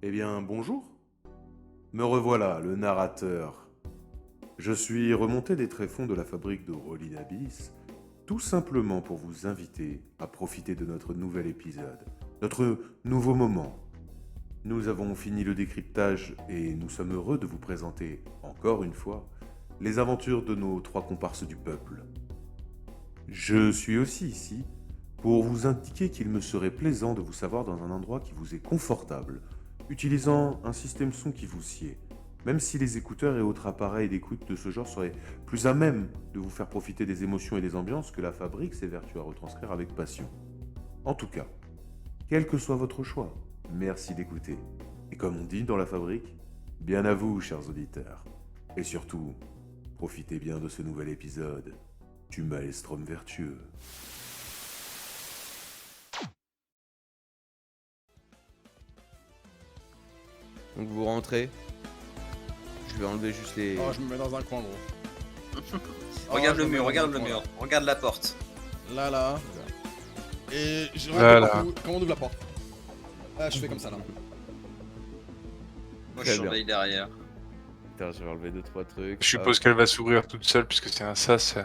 Eh bien, bonjour. Me revoilà, le narrateur. Je suis remonté des tréfonds de la fabrique de Rolling Abyss, tout simplement pour vous inviter à profiter de notre nouvel épisode, notre nouveau moment. Nous avons fini le décryptage et nous sommes heureux de vous présenter, encore une fois, les aventures de nos trois comparses du peuple. Je suis aussi ici pour vous indiquer qu'il me serait plaisant de vous savoir dans un endroit qui vous est confortable, utilisant un système son qui vous sied, même si les écouteurs et autres appareils d'écoute de ce genre seraient plus à même de vous faire profiter des émotions et des ambiances que la fabrique s'évertue à retranscrire avec passion. En tout cas, quel que soit votre choix, merci d'écouter. Et comme on dit dans la fabrique, bien à vous, chers auditeurs. Et surtout, profitez bien de ce nouvel épisode du Maelstrom vertueux. Donc vous rentrez. Je vais enlever juste les... Oh, je me mets dans un coin, gros. Regarde Oh, le je me mur, mets dans regarde un le coin, mur, regarde la porte. Là. Et je Là, raconte là. comment on ouvre la porte. Ah, je fais comme ça, là. Moi Très je surveille derrière. Putain, je vais enlever 2-3 trucs. Je suppose qu'elle va s'ouvrir toute seule puisque c'est un sas.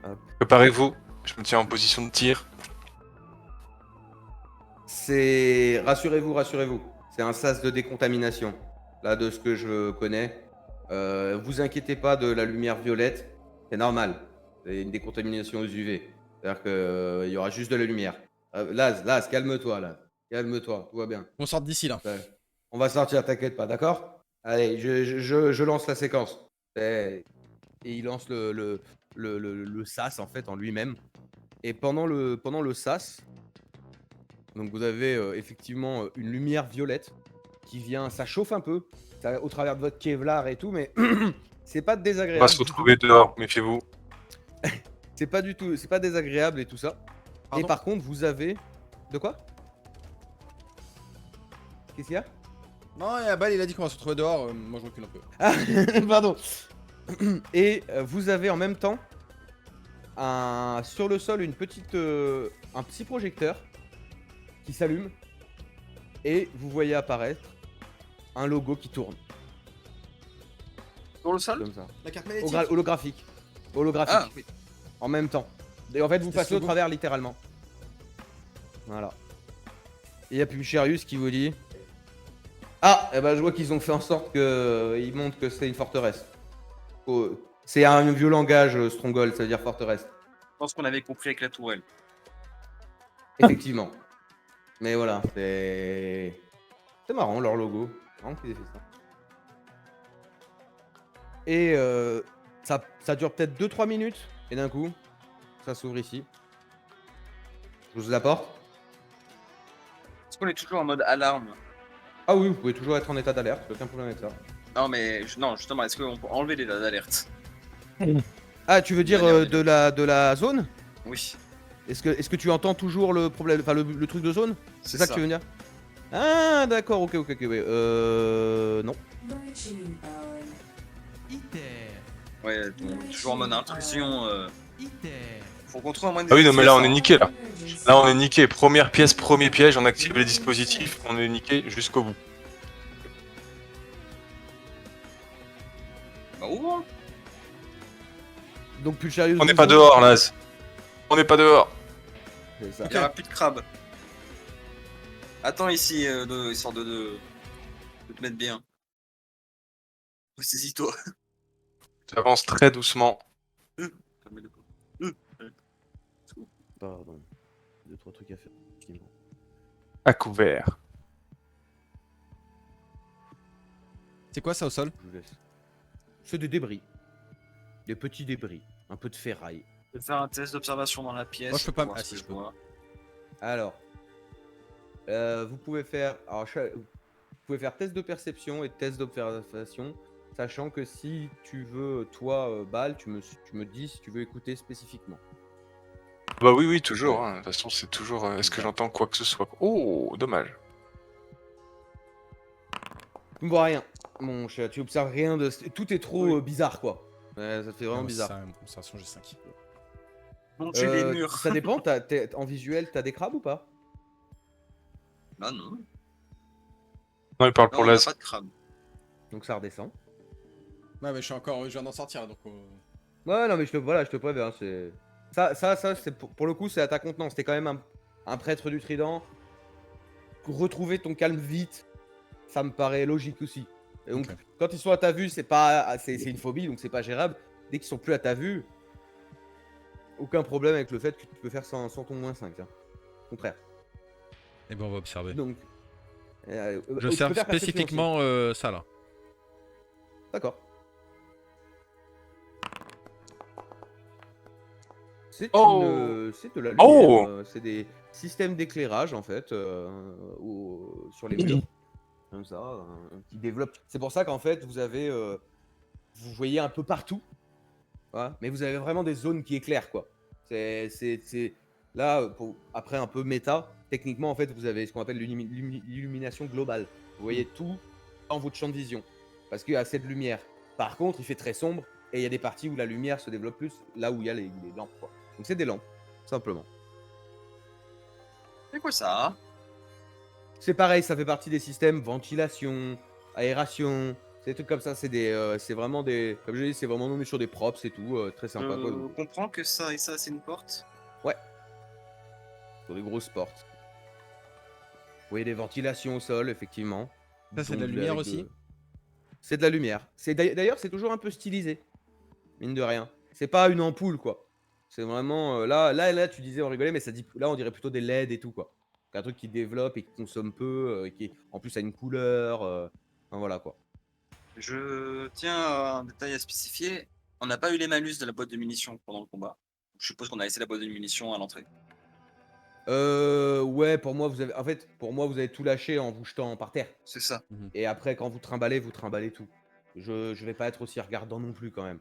Hop. Préparez-vous, je me tiens en position de tir. C'est... Rassurez-vous. C'est un sas de décontamination. Là, de ce que je connais. Vous inquiétez pas de la lumière violette. C'est normal. C'est une décontamination aux UV. C'est-à-dire qu'il y aura juste de la lumière. Laz, calme-toi, là. Calme-toi, tout va bien. On sort d'ici, là. Ouais. On va sortir, t'inquiète pas, d'accord? Allez, je lance la séquence. Et il lance le sas, en fait, en lui-même. Et pendant le sas, donc vous avez effectivement une lumière violette qui vient, ça chauffe un peu, au travers de votre Kevlar et tout, mais c'est pas On désagréable. va se du tout. retrouver dehors, méfiez-vous. C'est pas du tout, c'est pas désagréable et tout ça. Pardon Et par contre, vous avez... De quoi? Qu'est-ce qu'il y a? Non, et Abel, il a dit qu'on va se retrouver dehors. Moi, je recule un peu. Ah, pardon. Et vous avez en même temps sur le sol un petit projecteur qui s'allume et vous voyez apparaître un logo qui tourne Sur le sol? comme ça. La carte magnétique. Holographique. Ah oui. En même temps. Et en fait, vous C'est passez ce au logo. travers littéralement. Voilà. Et il y a Pulcherius qui vous dit... Ah, eh ben, je vois qu'ils ont fait en sorte qu'ils montrent que c'est une forteresse. Oh, c'est un vieux langage, Stronghold, ça veut dire forteresse. Je pense qu'on avait compris avec la tourelle. Effectivement. Mais voilà, c'est... C'est marrant leur logo. C'est marrant qu'ils aient fait ça. Et ça dure peut-être 2-3 minutes. Et d'un coup, ça s'ouvre ici. Je vous la porte. Est-ce qu'on est toujours en mode alarme? Ah oui, vous pouvez toujours être en état d'alerte, aucun problème avec ça. Non mais, non justement, est-ce qu'on peut enlever les alertes? Ah, tu veux dire Dernière de la zone? Oui, Est-ce que tu entends toujours le problème, enfin le truc de zone? C'est ça que tu veux me dire? Ah, d'accord, ok, ouais. Non. Ouais, donc, toujours en mode intrusion. Faut qu'on trouve un moyen de Ah oui, non, mais là on est ça. niqué là. Là on est niqué. Première pièce, premier piège, on active les dispositifs, on est niqué jusqu'au bout. Bah ouvre. Donc Pulcherius. On n'est pas dehors, Laz. On n'est pas dehors. C'est ça. Il y aura plus de crabes. Attends ici, histoire de te mettre bien. Saisis-toi. J'avance très doucement. Pardon. 2-3 trucs à faire. effectivement. À couvert. C'est quoi ça au sol? Je vous laisse. C'est des débris. Des petits débris. Un peu de ferraille. Je vais faire un test d'observation dans la pièce. Moi, je peux pas- pour voir ah, ce si, que je peux. vois. Alors. Vous pouvez faire. Alors, vous pouvez faire test de perception et test d'observation. Sachant que si tu veux, toi, Bal, tu me dis si tu veux écouter spécifiquement. Bah oui, toujours. Hein. De toute façon, c'est toujours. Est-ce que j'entends quoi que ce soit? Oh, dommage. Tu ne vois rien, mon chat. Tu observes rien de. Tout est trop Oui. bizarre, quoi. Ouais, ça fait vraiment bizarre. Ça sent j'ai 5. Monter les murs. Ça dépend, en visuel, t'as des crabes ou pas? Bah non. Non, il parle Non, pour on n'a l'as. pas de crabe. Donc ça redescend. Ouais, mais je viens d'en sortir donc. Ouais, non, mais je te préviens. C'est... Ça c'est pour le coup, c'est à ta contenance. T'es quand même un prêtre du Trident. Retrouver ton calme vite, ça me paraît logique aussi. Et donc, Ok. quand ils sont à ta vue, c'est une phobie, donc c'est pas gérable. Dès qu'ils sont plus à ta vue, aucun problème avec le fait que tu peux faire sans ton -5. Hein. Au contraire. Et ben on va observer. Donc, Je tu peux observe faire perception aussi. spécifiquement ça là. D'accord. C'est Oh. c'est de la lumière. Oh. C'est des systèmes d'éclairage en fait sur les murs. Comme ça, qui développent. C'est pour ça qu'en fait vous avez, vous voyez un peu partout. Voilà. Mais vous avez vraiment des zones qui éclairent quoi. C'est là après un peu méta. Techniquement en fait vous avez ce qu'on appelle l'illumination globale. Vous voyez tout dans votre champ de vision parce qu'il y a assez de lumière. Par contre il fait très sombre et il y a des parties où la lumière se développe plus là où il y a les lampes quoi. Donc c'est des lampes simplement. C'est quoi ça? C'est pareil, ça fait partie des systèmes ventilation, aération, c'est des trucs comme ça. C'est vraiment des, comme je dis, c'est vraiment nommé sur des props, c'est tout, très sympa quoi. Je comprends que ça et ça, c'est une porte. Ouais. Sur des grosses portes. Vous voyez des ventilations au sol, effectivement. Ça, c'est de la Donc, lumière avec aussi. C'est de la lumière. D'ailleurs, c'est toujours un peu stylisé, mine de rien. C'est pas une ampoule quoi. C'est vraiment là, tu disais on rigolait, mais ça dit là on dirait plutôt des LED et tout quoi. Un truc qui développe et qui consomme peu, et qui en plus a une couleur. Enfin, voilà quoi. Je tiens à un détail à spécifier. On n'a pas eu les malus de la boîte de munitions pendant le combat. Je suppose qu'on a laissé la boîte de munitions à l'entrée. Ouais, pour moi, vous avez tout lâché en vous jetant par terre. C'est ça. Et après, quand vous trimballez tout. Je vais pas être aussi regardant non plus quand même.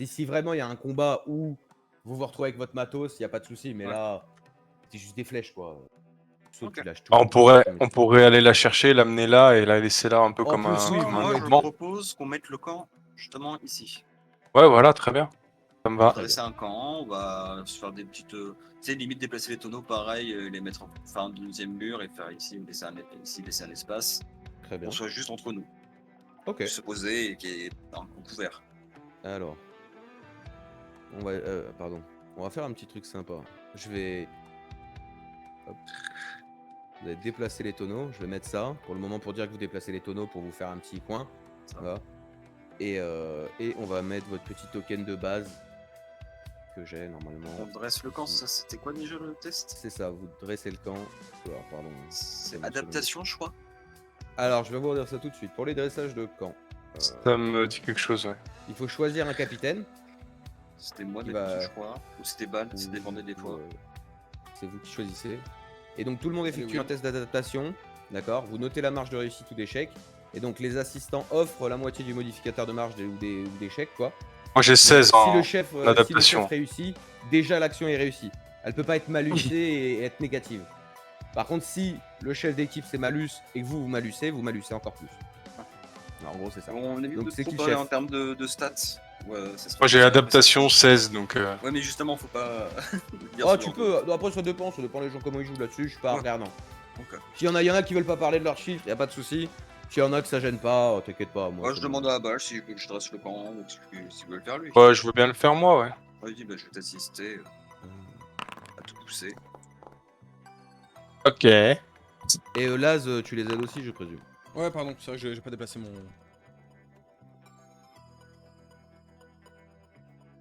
Si vraiment il y a un combat où vous vous retrouvez avec votre matos, il y a pas de souci. Mais Ouais. là, c'est juste des flèches quoi. Sauf Ok. tu lâches tout. Ah, on pourrait aller la chercher, l'amener là et la laisser là un peu En comme plus, un, oui, comme un Moi, je mouvement. propose qu'on mette le camp justement ici. Ouais, voilà, très bien. Ça me On va va. Très dresser un camp, on va se faire des petites. Tu sais, limite déplacer les tonneaux, pareil, les mettre en fin de deuxième mur et faire ici, laisser un espace. Très bien. Qu'on soit juste entre nous. Ok. Se poser et qu'il y ait un coup couvert. Alors, pardon. On va faire un petit truc sympa. Je vais. Hop. Vous allez déplacer les tonneaux. Je vais mettre ça pour le moment pour dire que vous déplacez les tonneaux pour vous faire un petit coin. Ça. Voilà. Et on va mettre votre petit token de base que j'ai normalement. On dresse le camp, ça c'était quoi déjà le test? C'est ça, vous dressez le camp. Alors, pardon. C'est bon, adaptation, je crois. Alors, je vais vous dire ça tout de suite. Pour les dressages de camp, Ça me dit quelque chose, ouais. il faut choisir un capitaine. C'était moi Qui d'habitude, va- je crois. Ou c'était Bal, ça ou- dépendait des fois. C'est vous qui choisissez. Et donc tout le monde effectue oui. un test d'adaptation, d'accord. Vous notez la marge de réussite ou d'échec. Et donc les assistants offrent la moitié du modificateur de marge ou d'échec, quoi. Moi j'ai Donc, 16 si en le chef adaptation. réussit, déjà l'action est réussie. Elle peut pas être malusée et être négative. Par contre, si le chef d'équipe c'est malus et que vous malusez encore plus. Alors, en gros, c'est ça. On évite Donc, de c'est trop qui, parler chef en termes de stats. Ouais, ça se Moi fait j'ai ça, adaptation ça- 16, donc Ouais, mais justement, faut pas. dire Oh, ce tu genre peux. Après, ça dépend les gens comment ils jouent là-dessus. Je suis pas Ouais. regardant. Ok. S'il y en a qui veulent pas parler de leurs chiffres, y a pas de souci. S'il y en a que ça gêne pas, t'inquiète pas. Moi, je ça demande me- à Bal si je dresse le camp, ou s'il veut le faire lui. ouais, je veux bien le faire moi, ouais. Vas-y, bah, je vais t'assister à tout pousser. Ok. Et Laz, tu les aides aussi, je présume. Ouais, pardon, c'est vrai que j'ai pas déplacé mon.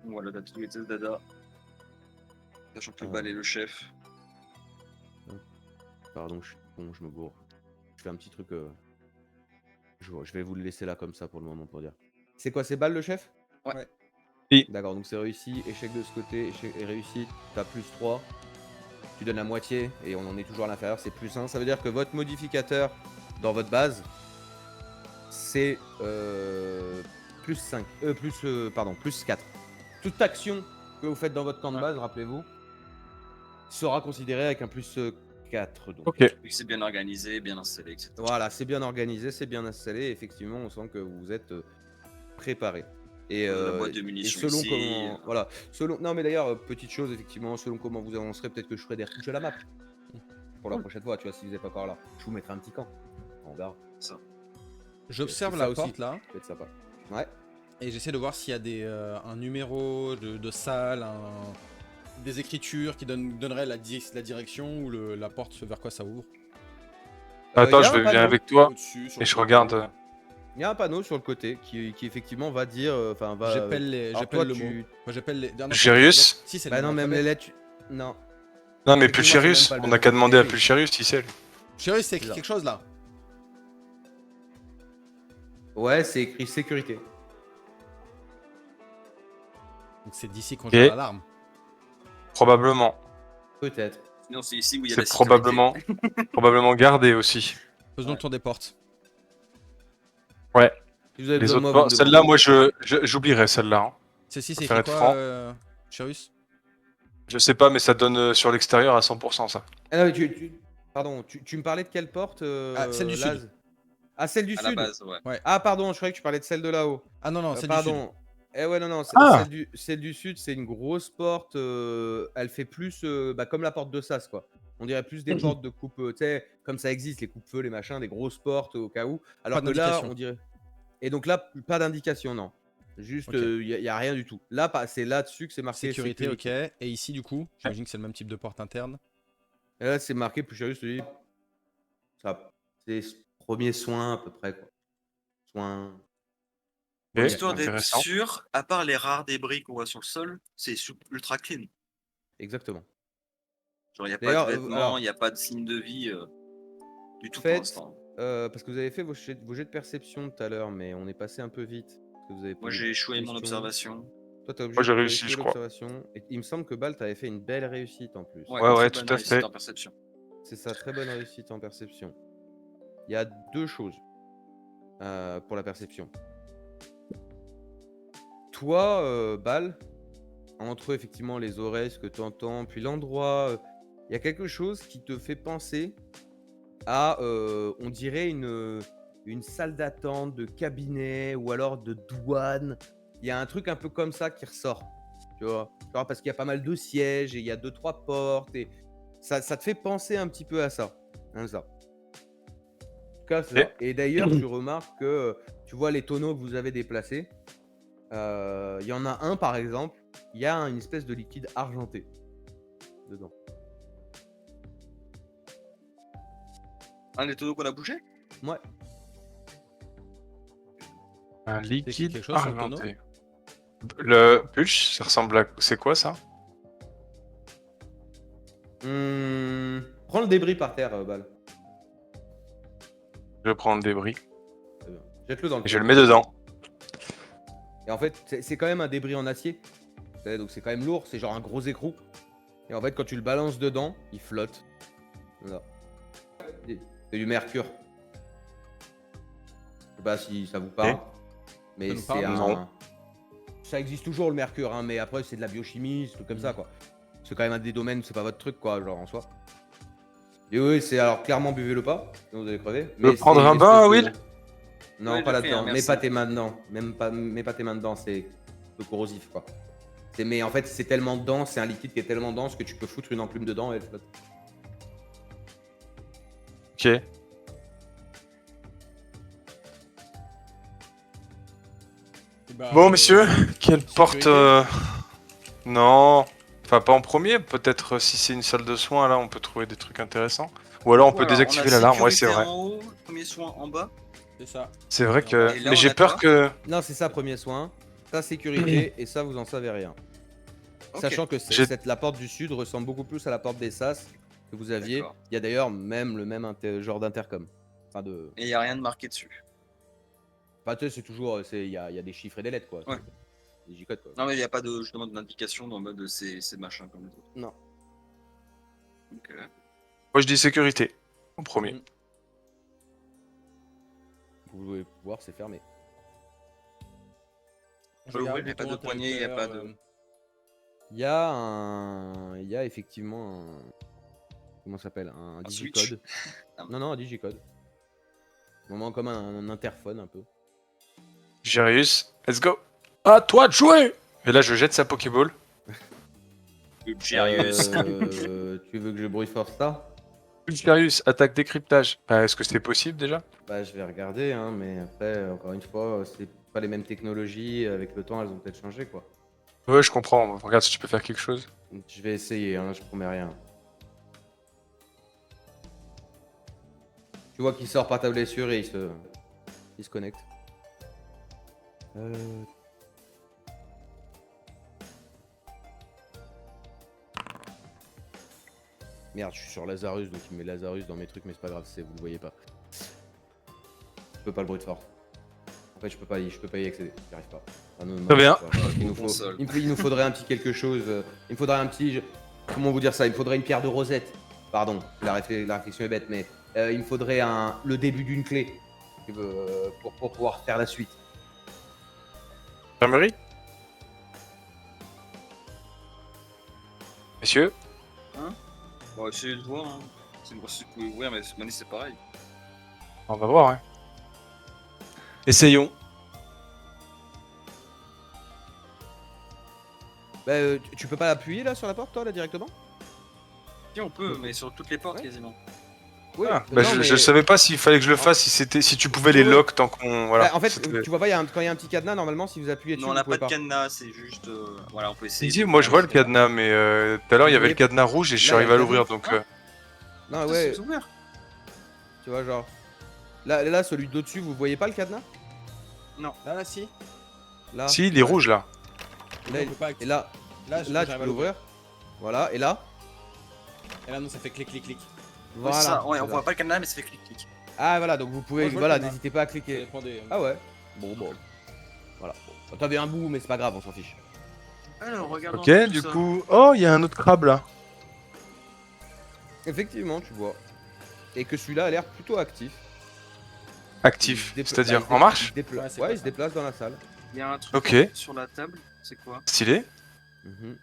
Voilà, la petite vitesse d'Ada. Sachant que Ah. Bal est le chef. Pardon, je suis con, je me gourre. Je fais un petit truc. Je vais vous le laisser là comme ça pour le moment pour dire. C'est quoi, c'est balle le chef? Ouais. Oui. D'accord, donc c'est réussi. Échec de ce côté, échec est réussi. T'as plus 3. Tu donnes la moitié et on en est toujours à l'inférieur, c'est plus 1. Ça veut dire que votre modificateur dans votre base, c'est plus 5. Plus 4. Toute action que vous faites dans votre camp de base, rappelez-vous, sera considérée avec un plus 4. Donc. Ok. Vu que c'est bien organisé, bien installé, etc. Voilà, c'est bien organisé, c'est bien installé. Et effectivement, on sent que vous êtes préparé. Et, La boîte de et munitions selon ici. comment, voilà, non mais d'ailleurs petite chose effectivement, selon comment vous avancerez, peut-être que je ferai des retouches à la map pour la prochaine fois. Tu vois, si vous n'êtes pas encore là, je vous mettrai un petit camp. On verra. J'observe C'est la ça aussi. porte là Ça peut être sympa. Ouais. et j'essaie de voir s'il y a un numéro de salle, des écritures qui donneraient la direction ou la porte vers quoi ça ouvre. Attends, Y a je un vais bien panneau avec toi Au-dessus, sur et le je côté. regarde. Il y a un panneau sur le côté qui effectivement va dire. Enfin, va. J'appelle Alors j'appelle toi, le mot. Moi j'appelle les. Ah, non, Jérius Si c'est Bah le non, nom même alphabet. les lettres. Non. Non, mais Effectivement, c'est Pulcherius, même pas on le- n'a qu'à c'est demander à écrit. Pulcherius si c'est. Chérie, c'est écrit C'est ça. quelque chose là. Ouais, c'est écrit sécurité. Donc c'est d'ici qu'on Ok. gère l'alarme. Probablement. Peut-être. Sinon, c'est ici où il y a C'est la sécurité. probablement gardé aussi. Faisons le tour des portes. Ouais. Si vous avez Les besoin de autres moi, portes, vous me celle-là, demandez. moi, j'oublierai celle-là. Hein. Celle-ci, Faut c'est faire écrit être quoi, franc. Chérus? Je sais pas, mais ça donne sur l'extérieur à 100% ça. Ah non, mais pardon, tu me parlais de quelle porte Ah, celle du Laz sud. Ah, celle du À la sud. base, ouais. Ah, pardon, je croyais que tu parlais de celle de là-haut. Ah non, non, celle du sud. Pardon. Eh ouais, non, non, Ah celle du sud, c'est une grosse porte. Elle fait plus comme la porte de Sas, quoi. On dirait plus des portes de coupe, tu sais, comme ça existe, les coupe-feux, les machins, des grosses portes au cas où. Alors Pas que là, d'indication. on dirait. Et donc là, pas d'indication, non. Juste, Ok. il y a rien du tout. Là, c'est là-dessus que c'est marqué Sécurité, ok. Et ici, du coup, j'imagine que c'est le même type de porte interne. Et là, c'est marqué, plus sérieux, je te dis. Ça, c'est premier soin à peu près, quoi. Soin. Ok, Histoire d'être intéressant. sûr, à part les rares débris qu'on voit sur le sol, c'est ultra clean. Exactement. Genre, il n'y a pas D'ailleurs, de vêtements, alors- il n'y a pas de signe de vie du tout pour Faites, l'instant. parce que vous avez fait vos jets de perception tout à l'heure, mais on est passé un peu vite. Parce que vous avez Moi, posé j'ai des échoué mon questions. observation. Toi, t'as Moi, j'ai t'avais réussi, échoué je crois. l'observation. Et il me semble que Bal, t'avais fait une belle réussite en plus. Ouais, très tout bonne à réussite fait. en perception. C'est ça, très bonne réussite en perception. Il y a deux choses pour la perception. Toi, Bal, entre effectivement les oreilles, ce que tu entends, puis l'endroit, il y a quelque chose qui te fait penser à, on dirait une salle d'attente de cabinet ou alors de douane. Il y a un truc un peu comme ça qui ressort, tu vois? Genre parce qu'il y a pas mal de sièges et il y a 2-3 portes et ça te fait penser un petit peu à ça, hein, ça. En tout cas, c'est ça. Et d'ailleurs, tu remarques que, tu vois les tonneaux que vous avez déplacés, il y en a un par exemple, il y a une espèce de liquide argenté dedans. Un des tonneaux qu'on a bougé? Ouais. Un liquide quelque chose sur le tonneau argenté. Le pulch, ça ressemble à. C'est quoi ça? Prends le débris par terre, Bal. Je prends le débris Très bien. Jette-le dans le et je le tonneau. mets dedans. Et en fait, c'est quand même un débris en acier. Vous savez, donc c'est quand même lourd, c'est genre un gros écrou. Et en fait, quand tu le balances dedans, il flotte. Voilà. C'est du mercure. Je sais pas si ça vous parle. Ok. Mais Ça nous c'est parle, un. non. Ça existe toujours le mercure, hein, mais après c'est de la biochimie, c'est tout comme ça quoi. C'est quand même un des domaines, c'est pas votre truc quoi, genre en soi. Et oui, c'est alors clairement buvez-le pas, sinon vous allez crever. veux Mais prendre c'est un une bain, espèce de- Will Non, Ouais, pas je le fais, là-dedans. hein, Mets merci. pas tes mains dedans. Mets pas tes mains dedans, c'est un peu corrosif quoi. Mais en fait, c'est tellement dense, c'est un liquide qui est tellement dense que tu peux foutre une enclume dedans et elle flotte. Ok. Bah, Bon, messieurs, quelle porte. sécurité. Non. Enfin, pas en premier. Peut-être si c'est une salle de soins, là, on peut trouver des trucs intéressants. Ou alors on peut Voilà, désactiver a l'alarme, ouais, c'est sécurité vrai. en haut, premier soin en bas. C'est ça. C'est vrai que. Et là, Mais on j'ai a peur quoi que. Non, c'est ça, premier soin. Ça, sécurité, et ça, vous en savez rien. Ok. Sachant que J'ai- la porte du sud ressemble beaucoup plus à la porte des Sas que vous aviez. D'accord. Il y a d'ailleurs même le même genre d'intercom. Enfin, Et il n'y a rien de marqué dessus. tu sais, c'est toujours. Il y a des chiffres et des lettres, quoi. Ouais. Des J-codes, quoi. Non, mais il n'y a pas de, justement d'indication dans le mode c'est machin comme les autres. Non. Donc, Moi, je dis sécurité. En premier. Mm. Vous pouvez voir, c'est fermé. Je peut regarde l'ouvrir, il y a pas de le bouton poignée, il y a pas interrupteur, de- Il y a effectivement un. Comment ça s'appelle? Un switch. digicode. Ah. Non, un digicode. Vraiment comme un interphone un peu. Jarius, let's go. À toi de jouer. Et là, je jette sa Pokéball. Jarius. Tu veux que je bruit force ça? Pulsarius, attaque décryptage. Est-ce que c'est possible déjà? Bah, je vais regarder, hein, mais après, encore une fois, c'est pas les mêmes technologies. Avec le temps, elles ont peut-être changé, quoi. Ouais, je comprends. Regarde si tu peux faire quelque chose. Je vais essayer, hein, je promets rien. Tu vois qu'il sort par ta blessure et il se connecte. Merde, je suis sur Lazarus, donc il met Lazarus dans mes trucs, mais c'est pas grave, vous le voyez pas. Je peux pas le bruit de force. En fait, je peux pas y accéder, j'y arrive pas. Ah, non, Très bien. Il nous faudrait un petit quelque chose. Il me faudrait un petit. Comment vous dire ça? Il me faudrait une pierre de rosette. Pardon, la réflexion est bête, mais il me faudrait le début d'une clé pour pouvoir faire la suite. Infirmerie? Messieurs? On va essayer de voir. Hein. C'est une grosse que vous pouvez ouvrir, mais Mani c'est pareil. On va voir, hein. Essayons. Bah, tu peux pas appuyer là sur la porte, toi, là, directement? Si on peut, mais sur toutes les portes Ouais. quasiment. Oui. Je savais pas s'il fallait que je le fasse, si tu pouvais les Ouais. lock tant qu'on. Voilà. En fait, C'était- tu vois pas, quand il y a un petit cadenas, normalement, si vous appuyez dessus, Non, on vous n'a pouvez pas de cadenas, c'est juste. Voilà, on peut essayer. Si, moi je vois le cadenas, mais tout à l'heure il y Vous avait voyez- le cadenas rouge et je suis Là, il y a arrivé à le l'ouvrir cadenas. donc. Non, Ah, ouais, c'est ouvert. tu vois, genre. Là, celui d'au-dessus, vous voyez pas le cadenas? Là, si. Là. Si, il est rouge là. Là, On peut pas et là, Là, tu j'arrive à peux l'ouvrir. Voilà, et là. Et là, non, ça fait clic, clic, clic. Ouais, c'est ça. Ouais, c'est on voit pas le cadenas, mais ça fait clic-clic. Ah, voilà, donc vous pouvez. Moi, je vois Voilà, le cadenas. n'hésitez pas à Ça cliquer. dépend des. Ah ouais. Bon. Voilà. Bon, t'avais un bout, mais c'est pas grave, on s'en fiche. Alors, regardons. Ok, du coup. Oh, il y a un autre crabe là. Effectivement, tu vois. Et que celui-là a l'air plutôt actif. Actif. Il se dépla- C'est-à-dire bah, il en marche? Ouais, c'est Ouais, pas il se ça. déplace dans la salle. Il y a un truc Ok. sur la table. C'est quoi? Stylé. Mhm.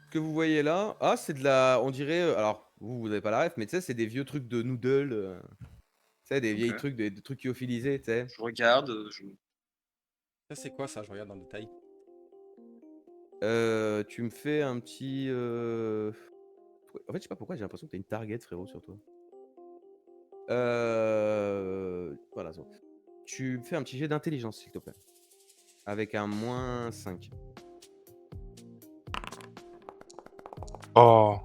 Ce que vous voyez là, ah, c'est de la. On dirait. Alors, vous avez pas la ref, mais tu sais, c'est des vieux trucs de noodle. Tu sais, des vieilles Ok. trucs, des trucs lyophilisés, tu sais. Je regarde. Ça, c'est quoi ça? Je regarde dans le détail. Tu me fais un petit. En fait, je sais pas pourquoi j'ai l'impression que t'as une target, frérot, sur toi. Voilà. Tu me fais un petit jet d'intelligence, s'il te plaît. Avec un -5. Oh.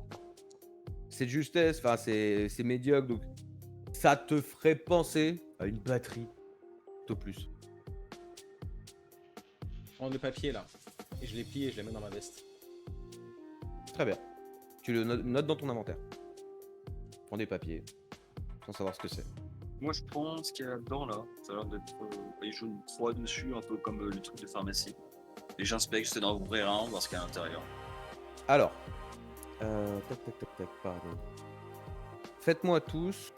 C'est de justesse, enfin, c'est médiocre, donc ça te ferait penser à une batterie, tout au plus. Je prends le papier là. Et je les plie et je les mets dans ma veste. Très bien. Tu le notes dans ton inventaire. Prends des papiers, sans savoir ce que c'est. Moi, je prends ce qu'il y a dedans là. Ça a l'air d'être des jaunes froids dessus, un peu comme les trucs de pharmacie. Et j'inspecte, j'essaie d'en ouvrir un, voir ce qu'il y a à l'intérieur. Alors, tac, pardon. Faites-moi tous.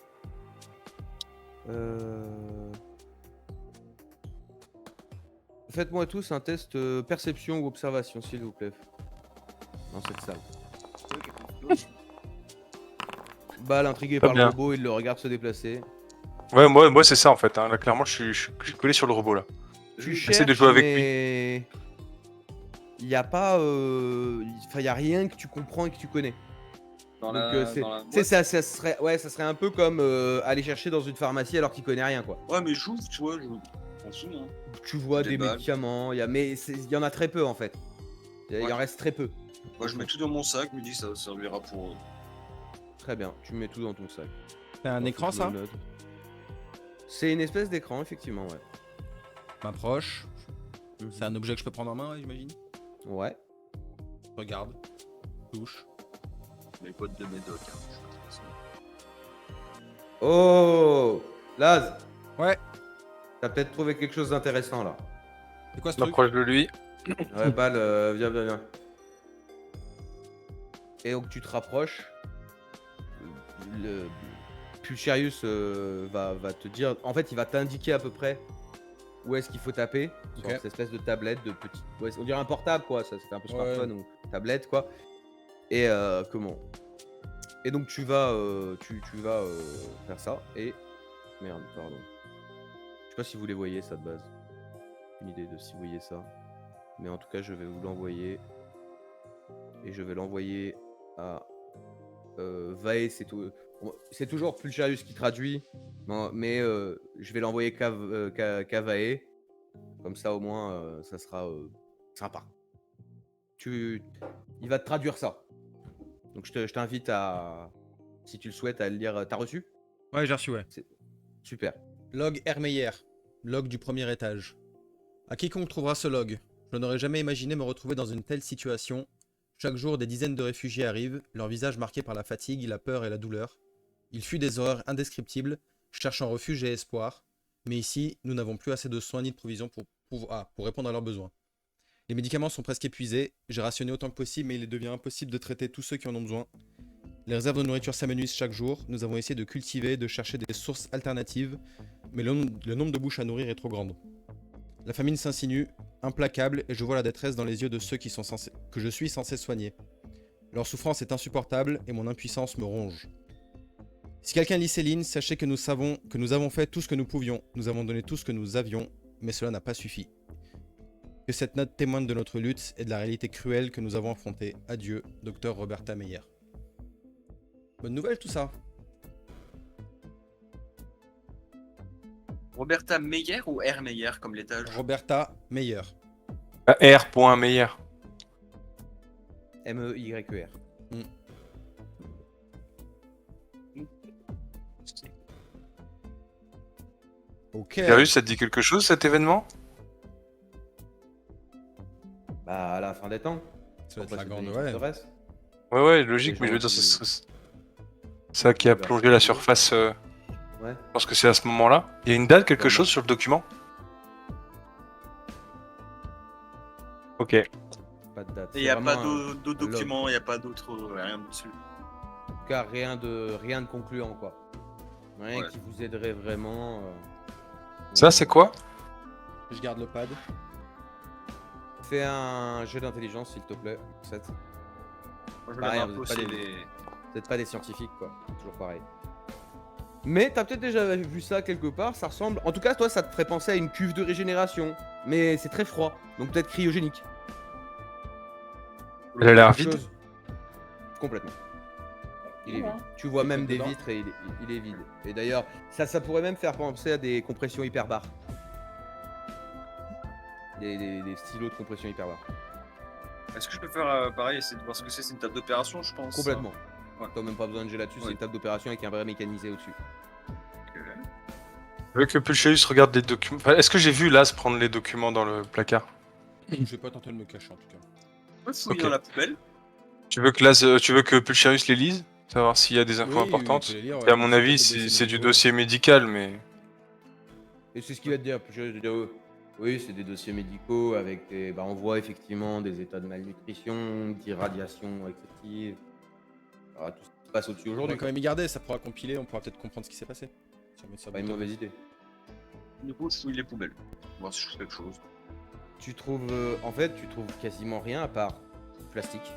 Faites-moi tous un test perception ou observation, s'il vous plaît. Dans cette salle. Bal intrigué Pas par bien. le robot, il le regarde se déplacer. Ouais, moi c'est ça en fait. Hein. Là, clairement, je suis collé sur le robot là. Tu J'essaie cherches, de jouer avec mais... Il n'y a pas... Enfin, il n'y a rien que tu comprends et que tu connais. Dans Donc, la, c'est... dans la Tu sais, boîte. ça serait un peu comme aller chercher dans une pharmacie alors qu'il connaît rien, quoi. Ouais, mais j'ouvre, tu vois, je m'en fous, hein. Tu vois Des des balles. médicaments, mais il y en a très peu, en fait. Il Ouais. en reste très peu. Moi, je mets tout dans mon sac, je me dis ça servira pour. Très bien, tu mets tout dans ton sac. C'est un Alors, écran faut que je ça? le note. C'est une espèce d'écran, effectivement, ouais. M'approche. C'est un objet que je peux prendre en main, ouais, j'imagine. Ouais. Regarde. Touche. Mes potes de médoc. Hein. Oh Laz, Ouais. t'as peut-être trouvé quelque chose d'intéressant, là. C'est quoi ce Je truc? m'approche de lui. Ouais, Bal, viens. Et donc tu te rapproches. Le Pulcharius va te dire. En fait, il va t'indiquer à peu près où est-ce qu'il faut taper. Sur Ok. cette espèce de tablette de petit. Ouais, on dirait un portable, quoi. Ça fait un peu Ouais. smartphone ou tablette, quoi. Et comment? Et donc tu vas, faire ça. Et merde, pardon. Je sais pas si vous les voyez ça de base. Une idée de si vous voyez ça. Mais en tout cas, je vais vous l'envoyer. Et je vais l'envoyer à Vae, c'est tout. C'est toujours Pulcharius qui traduit, mais je vais l'envoyer Cavae. Comme ça, au moins, ça sera sympa. Il va te traduire ça. Donc, je t'invite à, si tu le souhaites, à le lire. T'as reçu? Ouais, j'ai reçu, ouais. Super. Log Hermeyer, log du premier étage. À quiconque trouvera ce log, je n'aurais jamais imaginé me retrouver dans une telle situation. Chaque jour, des dizaines de réfugiés arrivent, leur visage marqué par la fatigue, la peur et la douleur. Ils fuient des horreurs indescriptibles, cherchant refuge et espoir. Mais ici, nous n'avons plus assez de soins ni de provisions pour répondre à leurs besoins. Les médicaments sont presque épuisés, j'ai rationné autant que possible, mais il devient impossible de traiter tous ceux qui en ont besoin. Les réserves de nourriture s'amenuisent chaque jour, nous avons essayé de cultiver, de chercher des sources alternatives, mais le nombre de bouches à nourrir est trop grand. La famine s'insinue, implacable, et je vois la détresse dans les yeux de ceux que je suis censé soigner. Leur souffrance est insupportable, et mon impuissance me ronge. Si quelqu'un lit ces lignes, sachez que nous avons fait tout ce que nous pouvions, nous avons donné tout ce que nous avions, mais cela n'a pas suffi. Que cette note témoigne de notre lutte et de la réalité cruelle que nous avons affrontée. Adieu, Dr Roberta Meyer. Bonne nouvelle tout ça. Roberta Meyer ou R Meyer comme l'étage? Roberta Meyer. R. Meyer. MEYER. Ok. Pulcharius, ça te dit quelque chose cet événement? Bah, à la fin des temps. Ça va être Après, la c'est grande, des ouais. forteresses. Ouais, logique, mais je veux dire, c'est ça qui a plongé la surface. Ouais. Je pense que c'est à ce moment-là. Il y a une date, quelque Ouais, chose sur le document? Ok. Pas de date. Et il n'y a pas vraiment d'autres log. documents, il n'y a pas d'autres. Rien dessus. En tout cas, rien de concluant, quoi. Rien Ouais. qui vous aiderait vraiment. Ça, c'est quoi? Je garde le pad. Fais un jeu d'intelligence, s'il te plaît. 7. Moi, je Pareil, regarde un vous peu êtes pas aussi des- les. Vous n'êtes pas des scientifiques, quoi. C'est toujours pareil. Mais t'as peut-être déjà vu ça quelque part. Ça ressemble. En tout cas, toi, ça te ferait penser à une cuve de régénération. Mais c'est très froid. Donc peut-être cryogénique. Elle a l'air Quelque vide. chose- Complètement. Il est Ouais. vide. Tu vois même peut-être des dedans. vitres et il est vide. Et d'ailleurs, ça pourrait même faire penser à des compressions hyperbares. Des stylos de compression hyperbar. Est-ce que je peux faire pareil, essayer de voir ce que c'est? C'est une table d'opération, je pense. Complètement. Ouais. T'as même pas besoin de jet là-dessus, c'est Ouais. une table d'opération avec un vrai mécanisé au-dessus. Je veux que Pulcharius regarde les documents. Enfin, est-ce que j'ai vu Las prendre les documents dans le placard? Je vais pas tenter de me cacher en tout cas. On peut fouiller Ok. dans la poubelle. Tu veux que Pulcharius les lise? Savoir s'il y a des infos Oui, importantes? tu peux les lire, ouais. Et à mon C'est avis, peut-être des c'est du médicaux. dossier médical, mais. Et c'est ce qu'il va te dire. Je vais te dire, oui, c'est des dossiers médicaux avec des. Bah, on voit effectivement des états de malnutrition, d'irradiation excessive. Ah, tout ce qui se passe au-dessus On va aujourd'hui. quand même y garder, ça pourra compiler, on pourra peut-être comprendre ce qui s'est passé. Si on met ça C'est pas une bout à mauvaise bout. idée. Du coup, je fouille les poubelles. Voir si je trouve quelque chose. Tu trouves. En fait, tu trouves quasiment rien à part du plastique.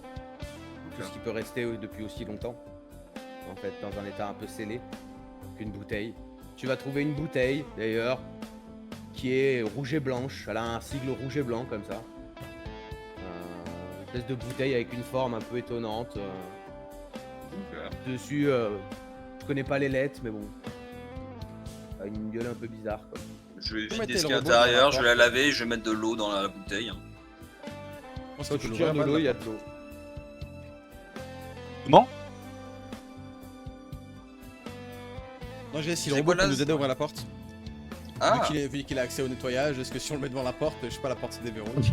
Tout ce qui peut rester depuis aussi longtemps. En fait, dans un état un peu scellé. Qu'une bouteille. Tu vas trouver une bouteille, d'ailleurs, qui est rouge et blanche. Elle a un sigle rouge et blanc, comme ça. Une espèce de bouteille avec une forme un peu étonnante. Dessus, je connais pas les lettres, mais bon. Ça a une gueule un peu bizarre, quoi. Je vais Vous vider mettez ce le qu'il y a à robot dans la l'intérieur, je vais la porte. laver et je vais mettre de l'eau dans la bouteille. Je pense Quand qu'il tu faut tires l'ouvrir de mal, l'eau, il y là. a de l'eau. Comment? Non, j'ai si le C'est robot quoi, peut là, nous aider à ouvrir la porte. Ah, Vu qu'il a accès au nettoyage, est-ce que si on le met devant la porte, je sais pas, la porte se déverrouille.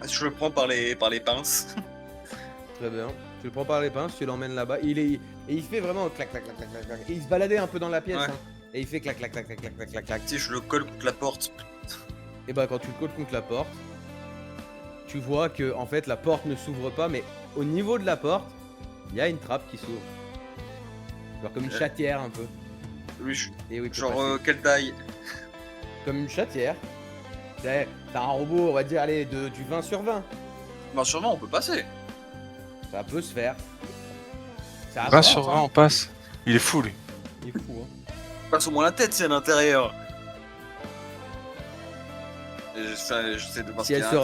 je le prends par les pinces. Très bien. Tu le prends par les pinces, tu l'emmènes là-bas. Et il fait vraiment clac clac clac clac clac clac. Et il se baladait un peu dans la pièce. Ouais. Hein. Et il fait clac clac clac clac clac clac clac clac. Tu sais, je le colle contre la porte. Et bah quand tu le colles contre la porte, tu vois que en fait la porte ne s'ouvre pas, mais au niveau de la porte, il y a une trappe qui s'ouvre. Genre comme une chatière un peu. Oui, Et oui, tu peux genre passer. quelle taille? Comme une chatière. T'as un robot, on va dire, allez, du 20 sur 20. Ben sûrement, on peut passer. Ça peut se faire. Ça 20 avance, sur 20, hein. on passe. Il est fou, lui. Il est fou, hein. Passe au moins la tête, c'est à l'intérieur. Et j'essaie de voir Si ce qu'il elle y a se à l'intérieur.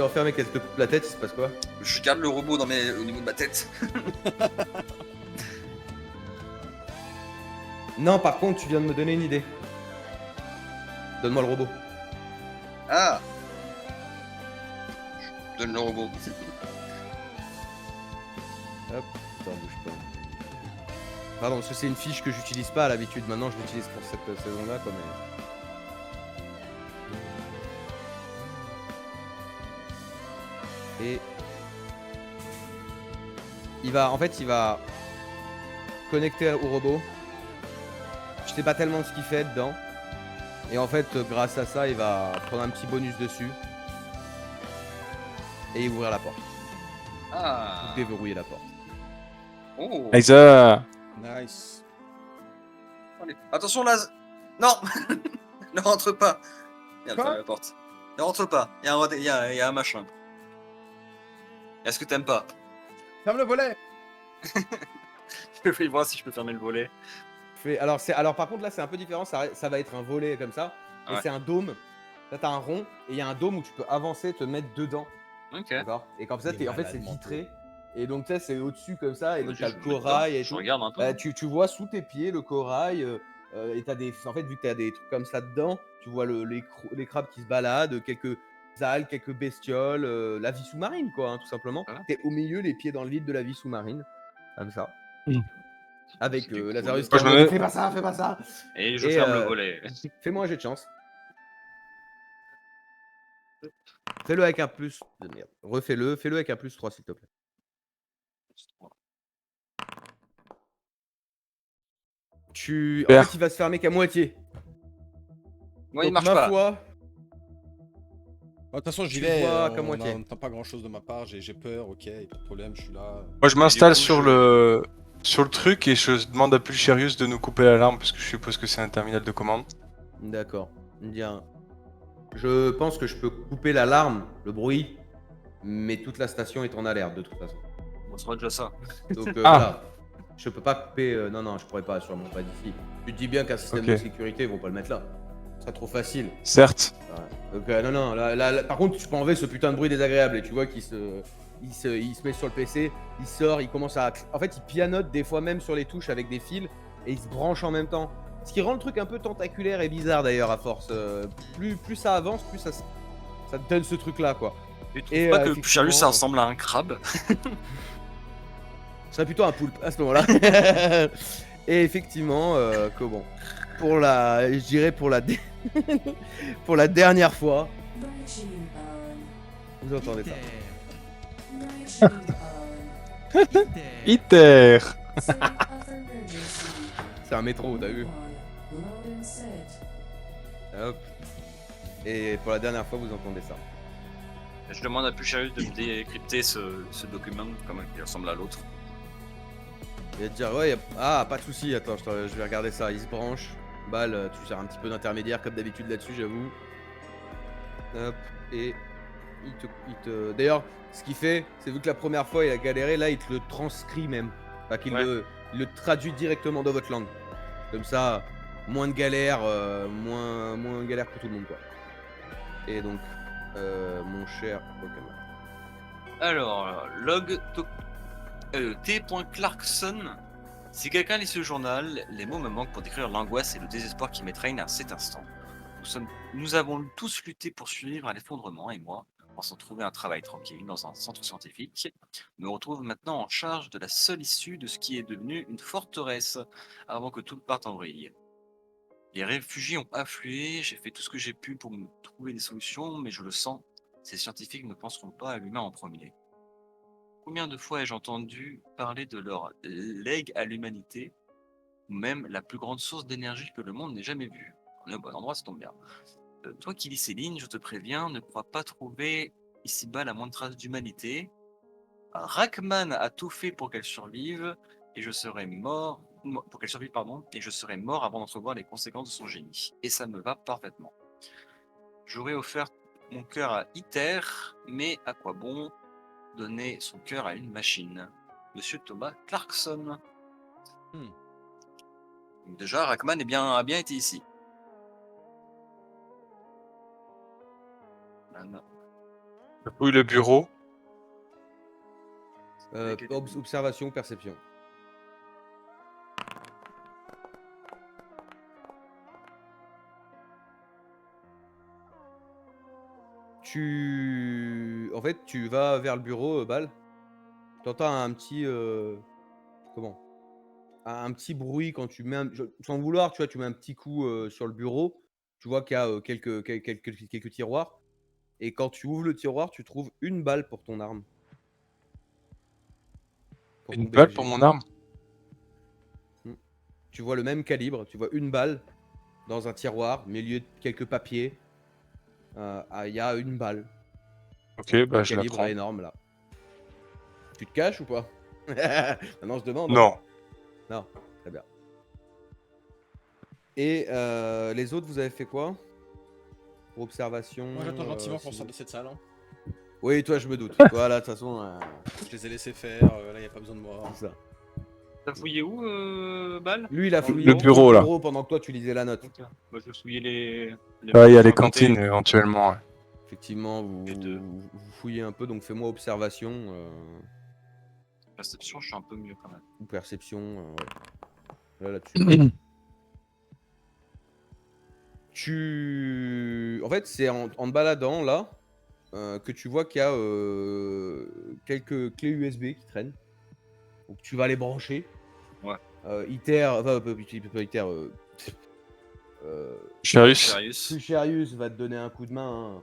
referme et qu'elle te coupe la tête, il se passe quoi? Je garde le robot au niveau de ma tête. Non, par contre, tu viens de me donner une idée. Donne-moi le robot. Ah Donne le robot. Attends, bouge pas. Pardon, parce que c'est une fiche que j'utilise pas à l'habitude. Maintenant, je l'utilise pour cette saison-là, quoi, mais... Et... il va connecter au robot. Je sais pas tellement ce qu'il fait dedans. Et en fait, grâce à ça, il va prendre un petit bonus dessus. Et ouvrir la porte. Ah Déverrouiller la porte. Oh Isa. Nice. Allez. Attention là. Non. Ne rentre pas. Viens, Quoi ferme la porte. Ne rentre pas. Il y a un machin. Est-ce que t'aimes pas? Ferme le volet. Je vais voir si je peux fermer le volet. Alors par contre là c'est un peu différent, ça va être un volet comme ça, et Ouais. c'est un dôme. Là t'as un rond, et il y a un dôme où tu peux avancer, te mettre dedans, Ok. d'accord. Et comme ça, Il est en fait malade, c'est mon vitré, et donc tu sais c'est au-dessus comme ça, et donc Je- t'as je le me mets corail dedans, et je tout. regarde un peu. Bah, tu vois sous tes pieds le corail, et t'as des... En fait vu que t'as des trucs comme ça dedans, tu vois les crabes qui se baladent, quelques algues, quelques bestioles, la vie sous-marine quoi, hein, tout simplement. Ouais. T'es au milieu, les pieds dans le vide de la vie sous-marine, comme ça. Mm. Avec C'est du cool. Lazarus qui Moi, est en je me mode, mets- fais pas ça, fais pas ça. Et je Et, ferme le volet. Fais-moi un jet de chance. Fais-le avec un plus. Merde. Refais-le. Fais-le avec un plus 3, s'il te plaît. En Super. fait, il va se fermer qu'à moitié. Moi, il Donc, marche ma pas. foi, De toute façon, j'y Tu vais. vois qu'à On moitié. n'entend pas grand chose de ma part. J'ai peur, ok, pas de problème, je suis là. Moi, je m'installe coup, sur le truc et je demande à Pulcherius de nous couper l'alarme parce que je suppose que c'est un terminal de commande. D'accord. Bien. Je pense que je peux couper l'alarme, le bruit, mais toute la station est en alerte de toute façon. On sera déjà ça. Donc Ah. voilà. Je peux pas couper. Non, je pourrais pas, sûrement pas d'ici. Tu te dis bien qu'un système Ok. de sécurité, ils vont pas le mettre là. Ce serait trop facile. Certes. Ouais. Donc non, là, par contre, tu peux enlever ce putain de bruit désagréable et tu vois qu'il il se met sur le PC, il sort, il commence à... En fait, il pianote des fois même sur les touches avec des fils et il se branche en même temps. Ce qui rend le truc un peu tentaculaire et bizarre d'ailleurs à force. Plus ça avance, plus ça te donne ce truc là quoi. Tu trouves Et, pas que effectivement, Pucharus ça ressemble à un crabe? Ce serait plutôt un poulpe à ce moment-là. Et effectivement, que bon, je dirais pour pour la dernière fois, vous entendez ça. ITER. C'est un métro, t'as vu? Hop. Et pour la dernière fois, vous entendez ça. Je demande à Pucharus de me décrypter ce document, comme il ressemble à l'autre. Il va te dire, ouais, pas de soucis, attends, je vais regarder ça. Il se branche. Balle, tu sers un petit peu d'intermédiaire comme d'habitude là-dessus, j'avoue. Hop, et D'ailleurs, ce qu'il fait, c'est vu que la première fois il a galéré, là il te le transcrit même. Enfin, qu'il Ouais. le traduit directement dans votre langue. Comme ça, moins de galère, moins de galère pour tout le monde quoi. Et donc, mon cher Pokémon. Alors, T.Clarkson. Si quelqu'un lit ce journal, les mots me manquent pour décrire l'angoisse et le désespoir qui m'étreignent à cet instant. Nous avons tous lutté pour survivre à l'effondrement et moi, pensant trouver un travail tranquille dans un centre scientifique, me retrouve maintenant en charge de la seule issue de ce qui est devenu une forteresse avant que tout parte en vrille. Les réfugiés ont afflué, j'ai fait tout ce que j'ai pu pour me trouver des solutions, mais je le sens, ces scientifiques ne penseront pas à l'humain en premier. Combien de fois ai-je entendu parler de leur legs à l'humanité, ou même la plus grande source d'énergie que le monde n'ait jamais vue? On est au bon endroit, ça tombe bien. Toi qui lis ces lignes, je te préviens, ne crois pas trouver ici-bas la moindre trace d'humanité. Rackman a tout fait pour qu'elle survive, et je serai mort... Pour qu'elle survive, pardon, et je serai mort avant d'entrevoir les conséquences de son génie. Et ça me va parfaitement. J'aurais offert mon cœur à ITER, mais à quoi bon donner son cœur à une machine? Monsieur Thomas Clarkson. Hmm. Donc déjà, Rackman a bien été ici. Oui, le bureau. Observation, perception. En fait, tu vas vers le bureau, Bal. T'entends un petit... comment? Un petit bruit quand tu mets sans vouloir, tu vois, tu mets un petit coup, sur le bureau. Tu vois qu'il y a, quelques tiroirs et quand tu ouvres le tiroir, tu trouves une balle pour ton arme. Pour ton Une balle pour BLG. mon arme. Tu vois le même calibre, tu vois une balle dans un tiroir, milieu de quelques papiers. Il y a une balle. Ok, bah je la Calibre prends. énorme là. Tu te caches ou pas? Maintenant je demande. Hein. Non. Non, très bien. Et les autres, vous avez fait quoi? Pour observation. Moi j'attends gentiment pour si- sortir de cette salle. Hein. Oui, toi je me doute. Voilà, de toute façon, Je les ai laissés faire, là y a pas besoin de moi. c'est ça. T'as fouillé où, Bal? Lui, il a Dans fouillé le tout bureau, là. pendant que toi tu lisais la note. Moi, je fouillais les. Ah, il y a les à côté. cantines éventuellement. Ouais. Effectivement, vous, Et deux. vous fouillez un peu, donc fais-moi observation Perception, je suis un peu mieux quand même. ou perception. Ouais. Là-dessus. En fait, c'est en te baladant là que tu vois qu'il y a quelques clés USB qui traînent. Donc tu vas les brancher. Ouais. ITER, enfin, pas ITER. Charius. Sirius. Sucherius va te donner un coup de main.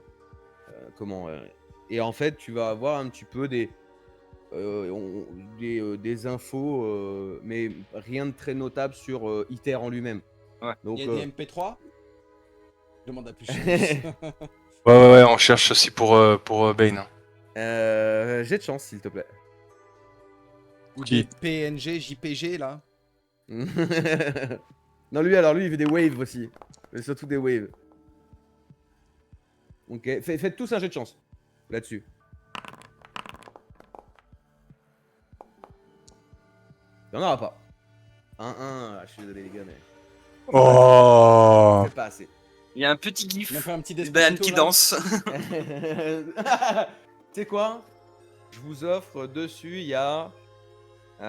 Hein. Et en fait, tu vas avoir un petit peu des infos, mais rien de très notable sur ITER en lui-même. Ouais. Donc, Il y a des MP3. Je demande à plus. Ouais, on cherche aussi pour Bane. Hein. j'ai de chance, s'il te plaît. Ou Qui des PNG, JPG là. Non, lui, il fait des waves aussi. Mais surtout des waves. Ok, faites tous un jet de chance là-dessus. Il n'y en aura pas. 1-1, je suis désolé les gars, mais Oh. c'est pas assez. Il y a un petit gif. On a fait un petit Une Despacito, banane qui là. danse. Tu sais quoi? Je vous offre dessus, il y a... tu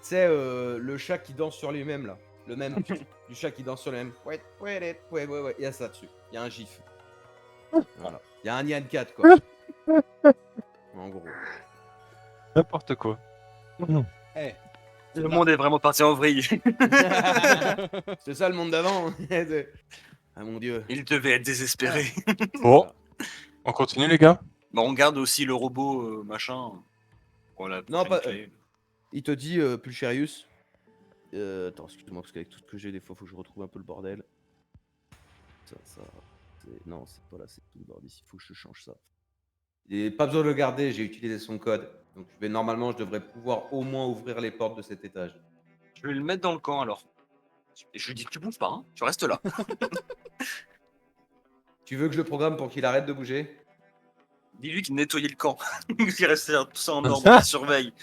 sais, le chat qui danse sur lui-même là. Le même. Du chat qui danse sur lui-même. Ouais. Il y a ça dessus. Il y a un gif. Voilà. Il y a un Nyan 4 quoi. En gros. N'importe quoi. Eh. Le monde est vraiment parti en vrille. C'est ça le monde d'avant. Ah mon dieu. Il devait être désespéré. Bon, on continue les gars. Bon, on garde aussi le robot machin. Voilà. Non, une pas- clé. Il te dit, Pulcherius. Attends, excuse-moi, parce qu'avec tout ce que j'ai, des fois, faut que je retrouve un peu le bordel. Ça. Non, c'est pas là, c'est tout le bordel. Il faut que je change ça. Et pas besoin de le garder, j'ai utilisé son code. Donc, normalement, je devrais pouvoir au moins ouvrir les portes de cet étage. Je vais le mettre dans le camp alors. Et je lui dis tu bouges pas, hein. Tu restes là. Tu veux que je le programme pour qu'il arrête de bouger? Dis-lui qu'il nettoyait le camp. qu'il restait tout ça en ordre, qu'il surveille.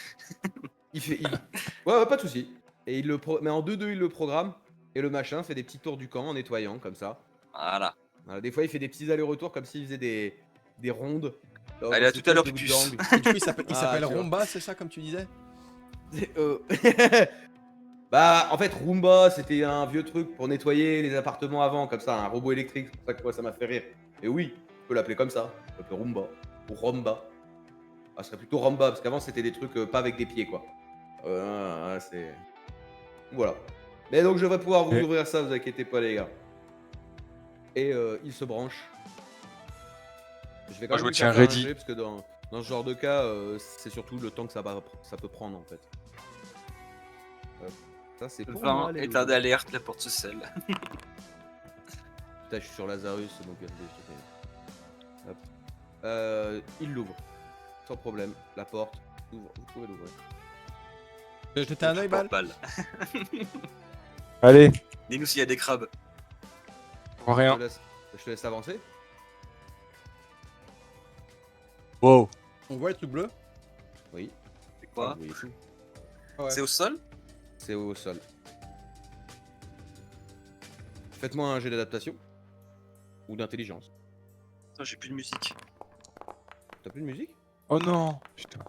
Ouais, pas de soucis. Et mais en 2-2, il le programme. Et le machin fait des petits tours du camp en nettoyant, comme ça. Voilà. Voilà, des fois, il fait des petits allers-retours comme s'il faisait des rondes. Allez, à tout à l'heure, de Pupus. gang. Et du coup, il s'appelle Ah, tu vois. Romba, c'est ça, comme tu disais? Euh, Bah, en fait, Roomba, c'était un vieux truc pour nettoyer les appartements avant, comme ça, un robot électrique. C'est pour ça que moi, ça m'a fait rire. Et oui, on peut l'appeler comme ça. On peut l'appeler Roomba. Ou Romba. Ah, ce serait plutôt Romba, parce qu'avant, c'était des trucs pas avec des pieds, quoi. C'est. Voilà. Mais donc, je devrais pouvoir vous Et- ouvrir ça, vous inquiétez pas, les gars. Et il se branche. Je vais quand Moi, je même me lui tiens faire un ready. jet, parce que dans ce genre de cas, c'est surtout le temps que ça peut prendre, en fait. Ça, c'est pour 20, moi, les état loups. d'alerte, la porte se scelle. Putain, je suis sur Lazarus, donc hop. Il l'ouvre. Sans problème. La porte ouvre. Vous pouvez l'ouvrir. Je vais jeter un œil, Bal. Balle. Allez, Dis-nous s'il y a des crabes. on voit rien. Je te laisse avancer. Wow. On voit le truc bleu? Oui. C'est quoi Oui, tout. Ouais. C'est au sol? C'est au sol. Faites-moi un jet d'adaptation. Ou d'intelligence. Attends, j'ai plus de musique. T'as plus de musique? Oh non. Putain.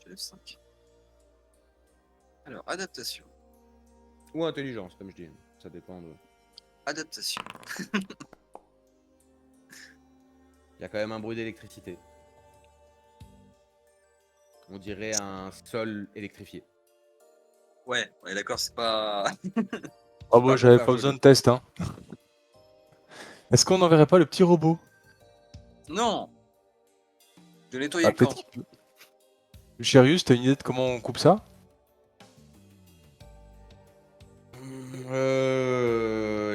J'ai F5. Alors, adaptation. Ou intelligence, comme je dis. Ça dépend de. Adaptation. Il y a quand même un bruit d'électricité. On dirait un sol électrifié. Ouais, d'accord, c'est pas. Oh bon, Pas j'avais faire pas joli. besoin de test, hein. Est-ce qu'on n'enverrait pas le petit robot? Non. De nettoyer Ah, le camp. peut-être. Chérius, t'as une idée de comment on coupe ça?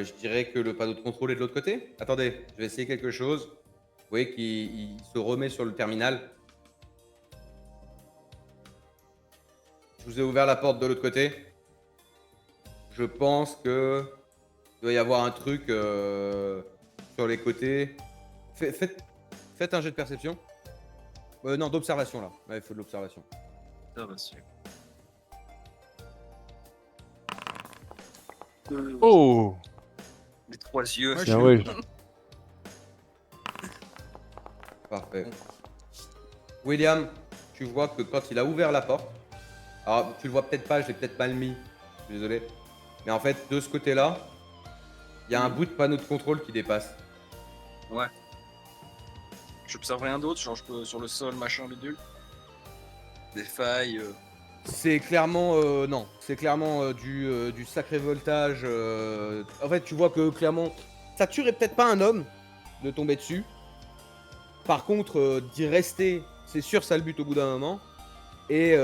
Je dirais que le panneau de contrôle est de l'autre côté. Attendez, je vais essayer quelque chose. Vous voyez qu'il se remet sur le terminal. Je vous ai ouvert la porte de l'autre côté. Je pense que il doit y avoir un truc sur les côtés. Faites un jet de perception. Non, d'observation là. Ouais, il faut de l'observation. Ah, bah, c'est- Oh! Les 3 yeux. Ouais, Bien ouais. Parfait. William, tu vois que quand il a ouvert la porte, alors tu le vois peut-être pas, je l'ai peut-être mal mis, je suis désolé. Mais en fait, de ce côté-là, il y a un bout de panneau de contrôle qui dépasse. Ouais. J'observe rien d'autre, genre je peux sur le sol, machin, bidule. Des failles. C'est clairement, non, c'est clairement du sacré voltage. En fait, tu vois que clairement, ça tuerait peut-être pas un homme de tomber dessus. Par contre, d'y rester, c'est sûr, ça le bute au bout d'un moment. Et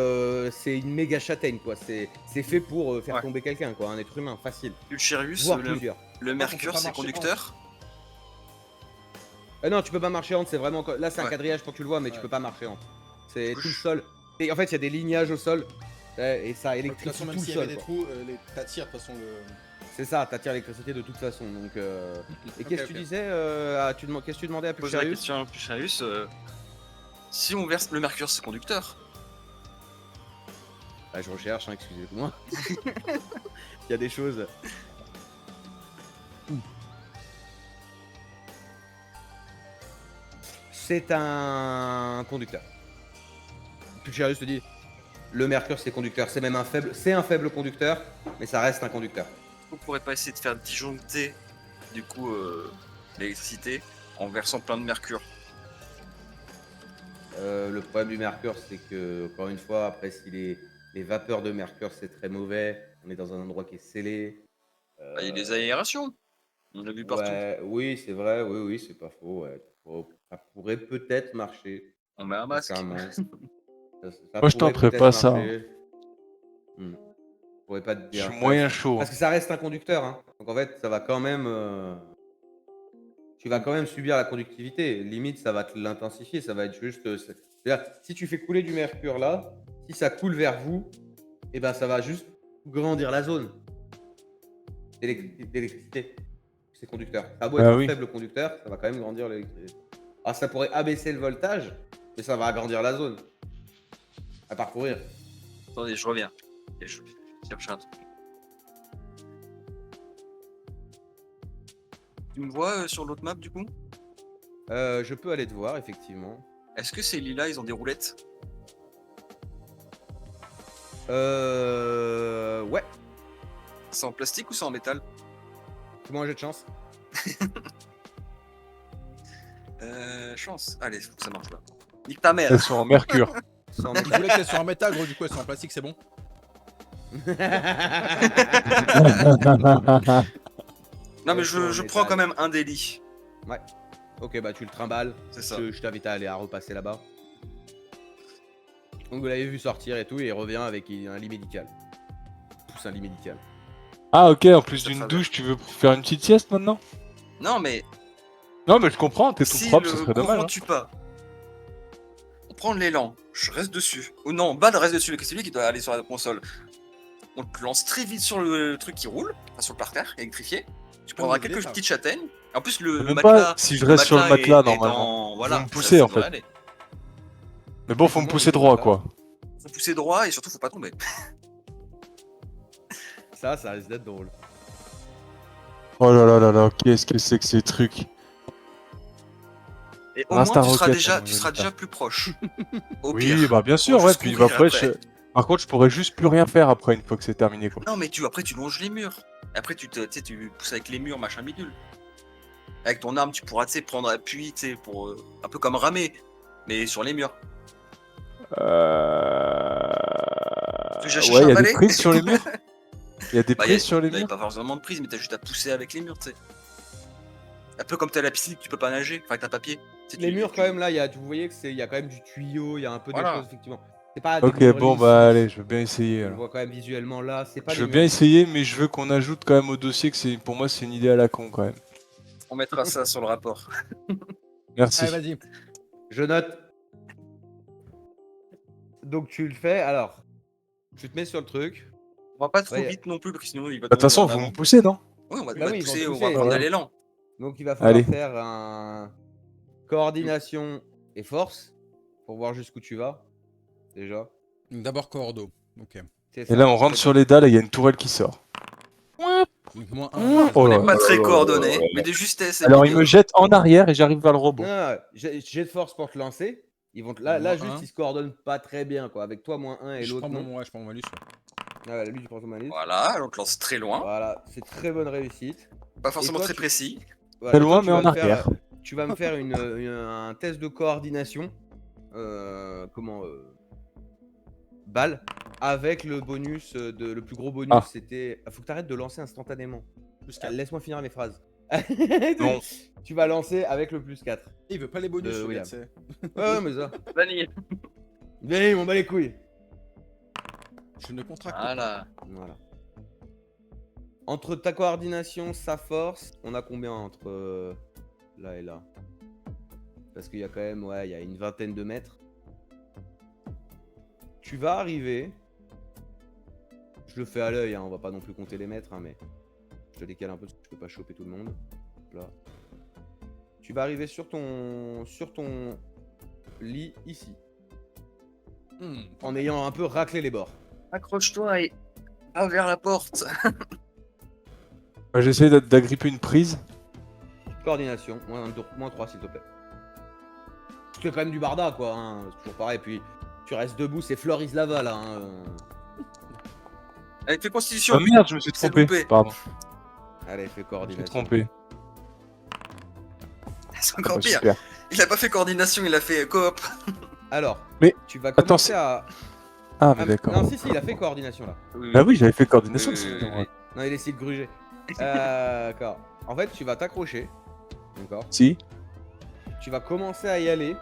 c'est une méga châtaigne, quoi. C'est fait pour faire Ouais. tomber quelqu'un, quoi. Un être humain, facile. Pulcherius, Voire le plusieurs. mercure, pas c'est marcher conducteur. Non, tu peux pas marcher entre, c'est vraiment. Là, c'est un Ouais. quadrillage quand tu le vois, mais tu Ouais. peux pas marcher entre. C'est tout le sol. Et en fait, il y a des lignages au sol. Et ça De toute électrifie façon, tout même le s'il y avait sol. des quoi. trous, t'attires de toute façon le. C'est ça, t'attires l'électricité de toute façon. Donc, Et qu'est-ce que tu ok. disais qu'est-ce que tu demandais à Pose la Pulcherius? question à Pulcherius. Si on verse le mercure, c'est conducteur. Ah, je recherche, hein, excusez-moi. Il y a des choses. C'est un conducteur. Pulcherius te dit, le mercure c'est conducteur, c'est même un faible conducteur, mais ça reste un conducteur. On pourrait pas essayer de faire disjoncter du coup l'électricité en versant plein de mercure. Le problème du mercure, c'est que, encore une fois, après, si les vapeurs de mercure, c'est très mauvais, on est dans un endroit qui est scellé. Bah, il y a des aérations. On l'a vu partout. Ouais, oui, c'est vrai, oui, c'est pas faux. Ouais. Ça pourrait peut-être marcher. On met un masque. Sincèrement. Ça Moi, je pourrait tenterais peut-être pas ça. marcher. Je pourrais pas te Je dire. suis moyen chaud. Parce que ça reste un conducteur. Hein. Donc en fait, ça va quand même. Tu vas quand même subir la conductivité. Limite, ça va te l'intensifier. Ça va être juste. C'est-à-dire, si tu fais couler du mercure là, si ça coule vers vous, et ben ça va juste grandir la zone d'électricité. C'est conducteur. Ça a beau être Bah un oui. faible conducteur, ça va quand même grandir l'électricité. Ah, ça pourrait abaisser le voltage, mais ça va agrandir la zone à parcourir. Attendez, je reviens. Et je cherche un truc. Tu me vois sur l'autre map du coup? Je peux aller te voir, effectivement. Est-ce que ces lilas ils ont des roulettes? Ouais. C'est en plastique ou c'est en métal? Fais-moi un jet de chance. Chance. Allez, faut que ça marche là. Nique ta mère. Elles sont en mercure. Sans Je voulais qu'elle soit en métal, gros, du coup, elles sont en plastique, c'est bon. Non mais Elles sont en je prends métal. quand même un des lits. Ok, bah tu le trimbales. C'est ça. Je t'invite à aller à repasser là-bas. Donc vous l'avez vu sortir et tout, et il revient avec un lit médical. Tous un lit médical. Ah, ok, en plus Ça d'une fait douche, tu veux faire une petite sieste maintenant? Non mais Non, mais je comprends, t'es tout si propre, ce le serait courant dommage. Hein. tue pas, on prend l'élan, je reste dessus. Ou non, Bad reste dessus, c'est lui qui doit aller sur la console. On te lance très vite sur le truc qui roule, enfin sur le parterre, électrifié. Tu prendras une idée, quelques ça. petites châtaignes. En plus le Même matelas, pas si je reste sur le matelas, est normalement. voilà, Vous me ça poussez, en devrait fait. aller. Mais bon, faut me pousser droit, quoi. Faut pousser droit et surtout faut pas tomber. Ça risque d'être drôle. Oh là là là là, qu'est-ce que c'est que ces trucs? Et au Rasta moins tu seras Rocket, déjà, on tu va seras le faire. déjà plus proche. Au Oui, pire. bah bien sûr, Faut ouais, juste puis courir bah, après, après. par contre, je pourrais juste plus rien faire après une fois que c'est terminé, quoi. Non mais après tu longes les murs. Après tu pousses avec les murs, machin bidule. Avec ton arme, tu pourras, tu sais, prendre appui, tu sais, pour un peu comme ramer, mais sur les murs. Tu as cherché Ouais, un il y a des balai prises sur les murs. Il y a des Bah, prises sur les il n'y a murs. pas forcément de prise, mais t'as juste à pousser avec les murs, tu sais. Un peu comme t'as la piscine, tu peux pas nager, enfin, avec ta papier. Tu sais, Les tu- murs, tu- quand même, là, vous voyez que il y a quand même du tuyau, il y a un peu Voilà. des choses, effectivement. C'est pas des Ok, murs bon lisses, bah lisses. allez, je veux bien essayer. On le Alors. voit quand même visuellement là, c'est pas Je des veux murs bien lisses. essayer, mais je veux qu'on ajoute quand même au dossier que c'est, pour moi, c'est une idée à la con quand même. On mettra ça sur le rapport. Merci. Allez, vas-y. Je note. Donc tu le fais, alors. Tu te mets sur le truc. On va pas trop Ouais. vite non plus, parce que sinon il va Bah, de toute façon, en vous avant. me poussez, non? Ouais, on va, Bah oui, ils vont pousser, te on va pousser. prendre de Ouais. l'élan. Donc il va falloir Allez. faire un coordination et force pour voir jusqu'où tu vas. Déjà. Donc, d'abord cordeau. Ok. C'est Et ça. là, on rentre sur les dalles et il y a une tourelle qui sort. Donc, moins Oh 1. là On là n'est pas là très là coordonnés, là là. mais de justesse. Alors, il me jette en arrière et j'arrive vers le robot. Non, jet de force pour te lancer. Ils vont là, Moins juste un. ils se coordonnent pas très bien quoi. Avec toi moins 1 et Je l'autre prends non. mon, ouais, je prends mon malus. Ouais. Ah, lui tu prends son malus. Voilà, on te lance très loin, Voilà, c'est très bonne réussite. pas forcément toi, très tu- précis. Voilà, Très loin, toi, tu mais vas en me faire- arrière. Tu vas me faire un test de coordination. Balle. Avec le bonus, le plus gros bonus, Ah. c'était. Faut que tu arrêtes de lancer instantanément. Plus 4. Laisse-moi finir mes phrases. Non. Tu vas lancer avec le plus 4. Il veut pas les bonus, le William. gars, tu sais. Ouais, mais ça. Vanille. Viens, il m'en bat les couilles. Je ne contracte pas. Voilà. Voilà. Entre ta coordination, sa force, on a combien entre là et là? Parce qu'il y a quand même, ouais, il y a une vingtaine de mètres. Tu vas arriver. Je le fais à l'œil, hein, on va pas non plus compter les mètres, hein, mais je te décale un peu parce que je peux pas choper tout le monde. Là. Tu vas arriver sur ton lit ici, en ayant un peu raclé les bords. Accroche-toi et va vers la porte. Bah, j'essaie d'agripper une prise. Coordination, moins 3 s'il te plaît. C'est quand même du barda quoi, hein. C'est toujours pareil. Puis tu restes debout, c'est Floris Lava là. Hein. Avec tes constitutions. Oh merde, je me suis C'est trompé. loupé. Pardon, Allez, fais je me suis coordination. trompé. C'est encore Bah, pire. super. Il a pas fait coordination, il a fait coop. Alors, Mais, tu vas attends, commencer c'est- à. Ah, mais d'accord. Non, si, il a fait coordination là. Bah oui, j'avais fait coordination. Oui, c'est oui, bon, oui. ouais. Non, il essaie de gruger. D'accord. En fait, tu vas t'accrocher. D'accord. Si. Tu vas commencer à y aller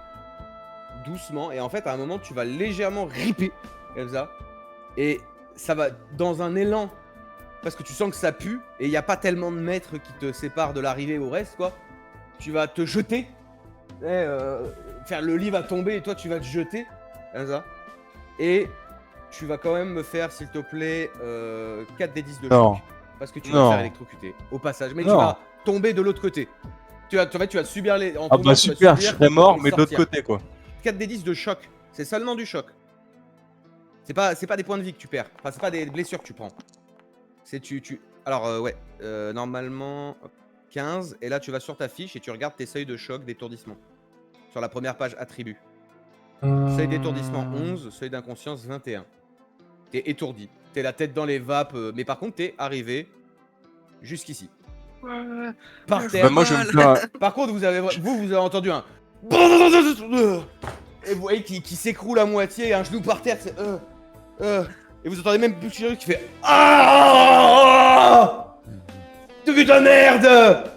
doucement. Et en fait, à un moment, tu vas légèrement ripper comme ça. Et ça va dans un élan. Parce que tu sens que ça pue. Et il n'y a pas tellement de mètres qui te séparent de l'arrivée au reste, quoi. Tu vas te jeter. Faire le lit va tomber et toi, tu vas te jeter. Comme ça. Et tu vas quand même me faire, s'il te plaît, 4 des 10 de Non. choc. Parce que tu vas Non. te faire électrocuter au passage. Mais tu Non. vas tomber de l'autre côté. En fait, tu vas subir les. En Ah tombant, bah tu vas super, je subir serais mort, et mais de l'autre sortir. côté quoi. 4 des 10 de choc. C'est seulement du choc. C'est pas des points de vie que tu perds. Enfin, c'est pas des blessures que tu prends. C'est Alors, ouais. Normalement, hop, 15. Et là, tu vas sur ta fiche et tu regardes tes seuils de choc d'étourdissement. Sur la première page attribut. Seuil d'étourdissement 11, seuil d'inconscience 21. T'es étourdi. T'es la tête dans les vapes. Mais par contre, t'es arrivé jusqu'ici. Par terre. Bah moi je me plains. Par contre, vous avez entendu un. Et vous voyez qui s'écroule à moitié, un genou par terre, c'est. Et vous entendez même plus qui fait. Ah de putain de merde.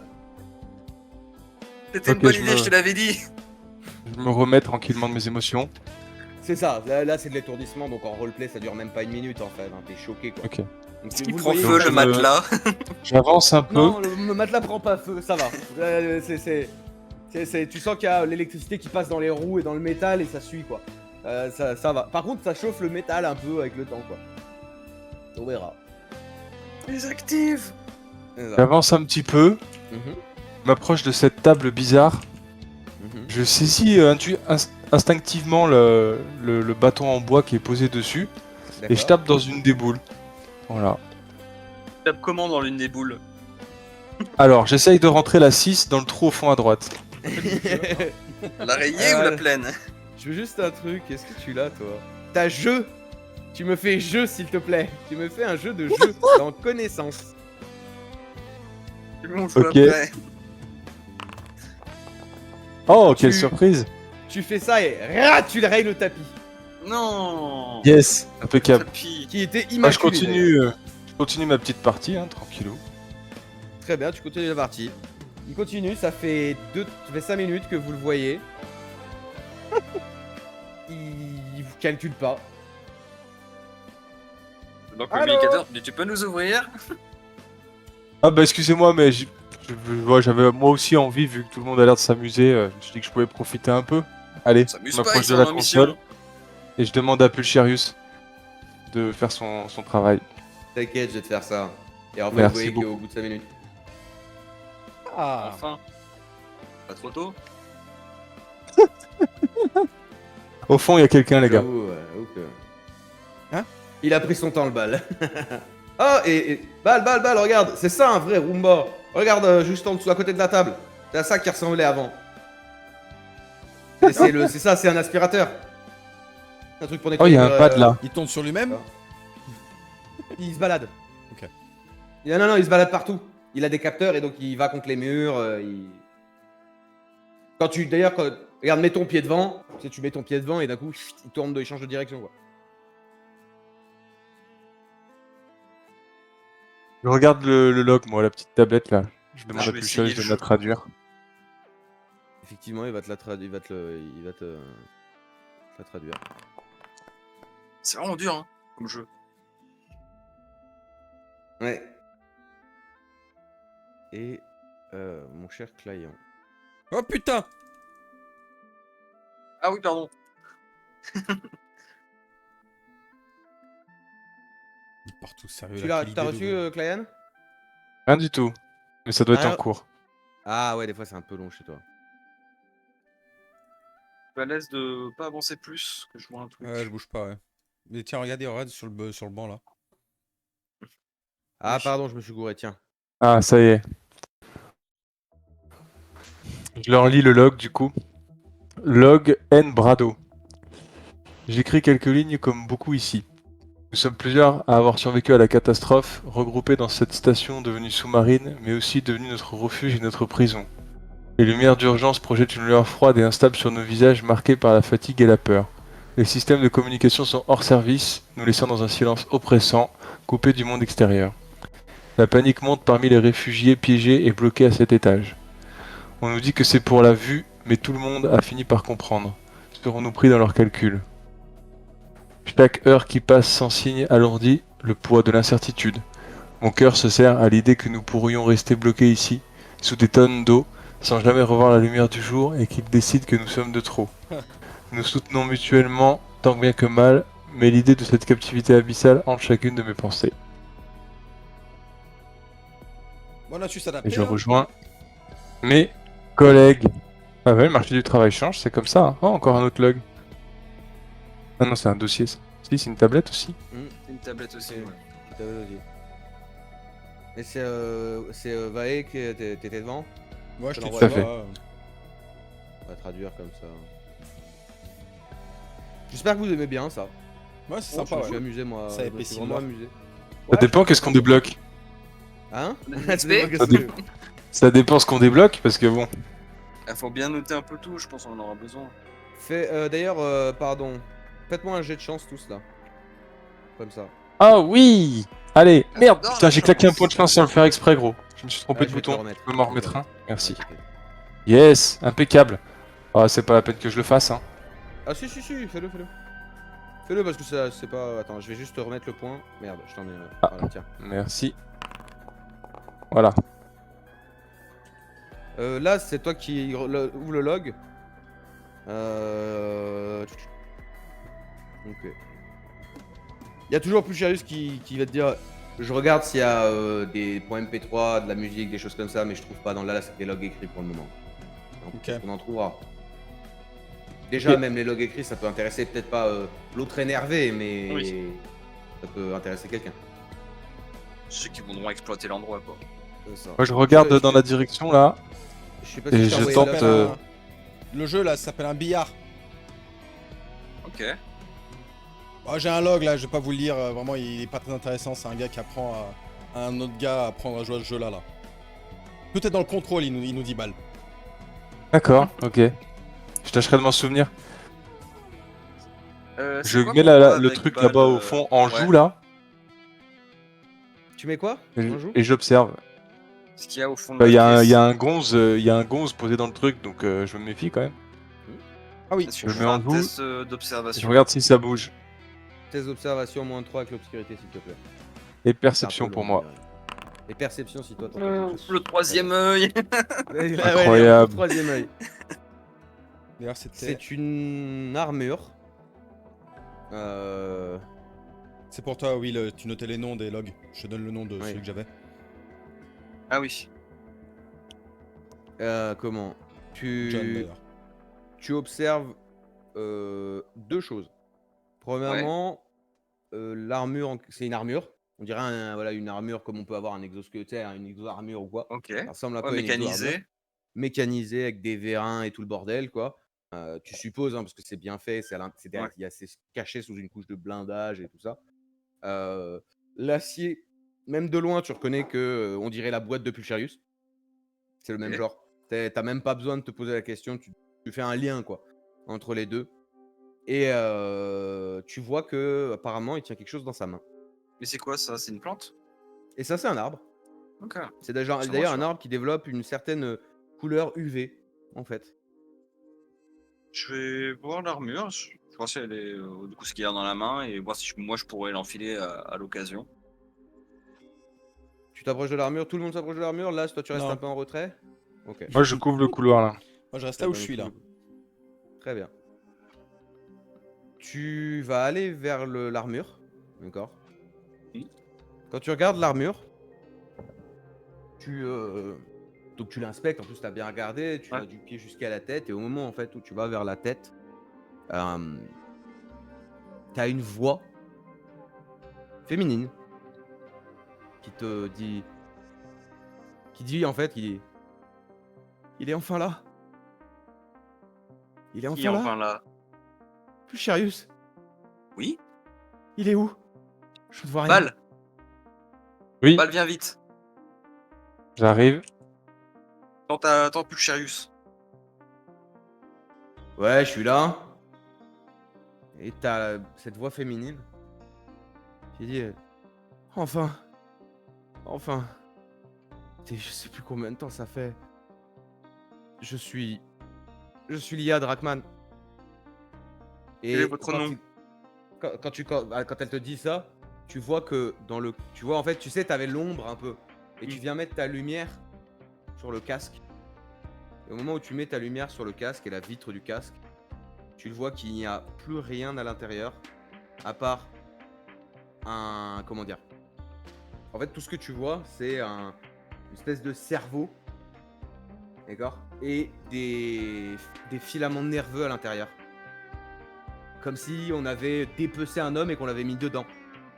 C'était une Ok, bonne je idée, me- je te l'avais dit. Je me remets tranquillement de mes émotions. C'est ça, là c'est de l'étourdissement, donc en roleplay ça dure même pas une minute en fait, hein, t'es choqué quoi. Ok. Donc, Il vous le prend voyez, feu je le me- matelas. J'avance un peu. Non, le matelas prend pas feu, ça va. Tu sens qu'il y a l'électricité qui passe dans les roues et dans le métal et ça suit quoi. Ça va. Par contre, ça chauffe le métal un peu avec le temps quoi. On verra. Les actifs. C'est ça. J'avance un petit peu. Mhm, Je m'approche de cette table bizarre. mhm. Je saisis instinctivement le bâton en bois qui est posé dessus. Et je D'accord. tape dans une des boules. Voilà. Tape comment dans l'une des boules? Alors, j'essaye de rentrer la 6 dans le trou au fond à droite. L'araignée ou la plaine? Je veux juste un truc, qu'est-ce que tu l'as toi? T'as jeu. Tu me fais jeu s'il te plaît. Tu me fais un jeu de jeu dans connaissance. On joue Ok. après. Oh, quelle Tu- surprise. Tu fais ça et tu le rayes le tapis. Non. Yes, impeccable. Tapis. Qui était Bah, je immaculé. je continue ma petite partie, hein, tranquilou. d'ailleurs. Très bien, tu continues la partie. Il continue, ça fait 5 minutes que vous le voyez. Il vous calcule pas. Donc Allô communicateur, tu peux nous ouvrir? Ah bah excusez-moi, mais j'avais moi aussi envie, vu que tout le monde a l'air de s'amuser, je me suis dit que je pouvais profiter un peu. Allez, S'amuse je pas, m'approche ils de sont la en mission. console et je demande à Pulcherius de faire son travail. T'inquiète, je vais te faire ça. Et en fait, Merci vous voyez beaucoup. qu'au bout de 5 minutes. Ah. Enfin. Pas trop tôt? Au fond, il y a quelqu'un, les gars. J'avoue que- Hein? Il a pris son temps, le bal. Oh, balle, regarde, c'est ça un vrai Roomba. Regarde, juste en dessous, à côté de la table. C'est à ça qui ressemblait avant. C'est ça, c'est un aspirateur. Un truc pour Oh, nettoyer. il y a un pad là. Il tourne sur lui-même. Il se balade. Ok. Non, il se balade partout. Il a des capteurs et donc il va contre les murs. D'ailleurs, regarde, mets ton pied devant. Tu sais, tu mets ton pied devant et d'un coup, il tourne, il change de direction, quoi. Je regarde le log, moi, la petite tablette là. Je demande Je à vais Pulcherius essayer de le me la jeu. traduire. Effectivement, il va te la traduire. C'est vraiment dur, hein, comme jeu. Ouais. Et mon cher client. Oh putain. Ah oui, pardon. Il part tout sérieux. Tu là, l'as, quelle t'as idée reçu, de- Client? Rien du tout. Mais ça doit être Ah. en cours. Ah ouais, des fois c'est un peu long chez toi. Je suis à l'aise de pas avancer plus, que je vois un truc. Ouais, je bouge pas, ouais. Mais tiens, regardez, regarde sur le banc là. Ah Oui. pardon, je me suis gouré, tiens. Ah, ça y est. Je leur lis le log du coup. Log N Brado. J'écris quelques lignes comme beaucoup ici. Nous sommes plusieurs à avoir survécu à la catastrophe, regroupés dans cette station devenue sous-marine, mais aussi devenue notre refuge et notre prison. Les lumières d'urgence projettent une lueur froide et instable sur nos visages marqués par la fatigue et la peur. Les systèmes de communication sont hors service, nous laissant dans un silence oppressant, coupés du monde extérieur. La panique monte parmi les réfugiés piégés et bloqués à cet étage. On nous dit que c'est pour la vue, mais tout le monde a fini par comprendre. Serons-nous pris dans leurs calculs? Chaque heure qui passe sans signe alourdit le poids de l'incertitude. Mon cœur se serre à l'idée que nous pourrions rester bloqués ici, sous des tonnes d'eau, sans jamais revoir la lumière du jour et qu'ils décident que nous sommes de trop. Nous soutenons mutuellement, tant bien que mal, mais l'idée de cette captivité abyssale hante chacune de mes pensées. Bon, on a su s'adapter. Et je hein. rejoins mes collègues. Ah ouais, le marché du travail change, c'est comme ça. Hein. Oh, encore un autre log. Ah non, c'est un dossier ça. Si, c'est une tablette aussi. C'est une tablette aussi. Ok. Ouais. Tout à fait aussi. Et c'est Vae qui t'étais devant. Ouais, je t'ai Tout dit à fait. ça. On va traduire comme ça. J'espère que vous aimez bien ça. Ouais, c'est Je sympa, me suis ouais. amusé moi. Ça je me épaissit suis vraiment le amusé. Ça dépend qu'est-ce qu'on débloque. Hein On a des Ça XP? dépend qu'est-ce Ça que- dépend. Ça dépend ce qu'on débloque, parce que bon. Il faut bien noter un peu tout, je pense qu'on en aura besoin. D'ailleurs, pardon. Faites-moi un jet de chance tous là. Comme ça. Ah oui. Allez, merde, J'adore putain, la j'ai claqué un chance. point de chance sans le faire exprès, gros. Je me suis trompé Ah, de je vais te le bouton. remettre. Tu peux m'en Je vais te remettre le un? Merci. Ouais, t'inquiète. Yes, impeccable. Ah, c'est pas la peine que je le fasse, hein. Ah si, fais-le. Fais-le parce que ça c'est pas. Attends, je vais juste te remettre le point. Merde, je t'en ai. Ah. Voilà, tiens. Merci. Voilà. Là, c'est toi qui ouvre le log. Ok. Il y a toujours Pulcherius qui va te dire. Je regarde s'il y a des points MP3, de la musique, des choses comme ça, mais je trouve pas. Dans là, c'est des logs écrits pour le moment. Donc, Ok. on en trouvera. Déjà, Ok. même les logs écrits, ça peut intéresser peut-être pas l'autre énervé, mais Oui. ça peut intéresser quelqu'un. Ceux qui voudront exploiter l'endroit, quoi. C'est ça. Moi, je regarde Je- dans je- la direction là. Je sais pas Et si je t'as envoyé tente, le log. Ça s'appelle Le jeu là, ça s'appelle un billard. Ok. Oh, j'ai un log là, je vais pas vous le lire, vraiment il est pas très intéressant, c'est un gars qui apprend à un autre gars à apprendre à jouer à ce jeu là. Tout est dans le contrôle, il nous dit balle. D'accord, ok. Je tâcherai de m'en souvenir. C'est Je quoi mets qu'on voit le avec truc Bal, là-bas au fond en ouais. joue là, Tu mets quoi en joue et j'observe. Ce qu'il y a au fond de Bah, la pièce. il y a un gonze, il y a un gonze posé dans le truc, donc je me méfie quand même. Ah oui. Est-ce je qu'on le peut mets faire en un joue. test Je d'observation? regarde si ça bouge. Tes observations -3 avec l'obscurité, s'il te plaît. Et C'est perception un peu pour long, moi. mais- Et perception si toi t'entends quelque chose. Le troisième œil. Ouais, Incroyable. pour troisième œil. D'ailleurs, c'était. C'est une armure. C'est pour toi, Will. Tu notais les noms des logs. Je te donne le nom de Oui. celui que j'avais. Ah oui. Comment John, d'ailleurs. Tu observes deux choses. Premièrement, l'armure, c'est une armure. On dirait voilà, une armure comme on peut avoir un exosquelette, une exo-armure ou quoi. Ok. Ça ressemble un Ouais, peu à une exo-armure. mécanisé. Mécanisée avec des vérins et tout le bordel, quoi. Tu supposes, hein, parce que c'est bien fait, Ouais. c'est caché sous une couche de blindage et tout ça. L'acier, même de loin, tu reconnais que on dirait la boîte de Pulcharius. C'est le même Ok. genre. T'as même pas besoin de te poser la question, tu fais un lien, quoi, entre les deux. Et tu vois que apparemment il tient quelque chose dans sa main. Mais c'est quoi ça? C'est une plante? Et ça, c'est un arbre. Ok. C'est Ça me d'ailleurs un rassure. arbre qui développe une certaine couleur UV, en fait. Je vais voir l'armure. Je vois si elle est, du coup, ce qu'il y a dans la main et voir si moi je pourrais l'enfiler à l'occasion. Tu t'approches de l'armure, tout le monde s'approche de l'armure. Là, toi, tu restes Non. un peu en retrait. Ok. Moi, je couvre le couloir là. Moi, je reste Très là où bien, je suis là. Très bien. Tu vas aller vers l'armure. D'accord. Oui. Quand tu regardes l'armure, donc tu l'inspectes. En plus, tu as bien regardé. Tu Ouais. vas du pied jusqu'à la tête. Et au moment en fait où tu vas vers la tête, tu as une voix féminine qui te dit. Qui dit en fait, il est enfin là. Il est Qui est enfin là. enfin là? Pulcharius, Oui? il est où? Je ne vois rien. Bal! Oui, Bal, viens vite! j'arrive. Attends Pulcharius. Ouais, je suis là. Et t'as cette voix féminine qui dit enfin. Enfin. Je sais plus combien de temps ça fait. Je suis lié à Drakman. Quel est votre nom? Quand elle te dit ça, tu vois que tu vois en fait, tu sais, t'avais l'ombre un peu. Et tu viens mettre ta lumière sur le casque. Et au moment où tu mets ta lumière sur le casque et la vitre du casque, tu le vois qu'il n'y a plus rien à l'intérieur à part comment dire. En fait, tout ce que tu vois, c'est une espèce de cerveau, d'accord, et des filaments nerveux à l'intérieur, comme si on avait dépecé un homme et qu'on l'avait mis dedans.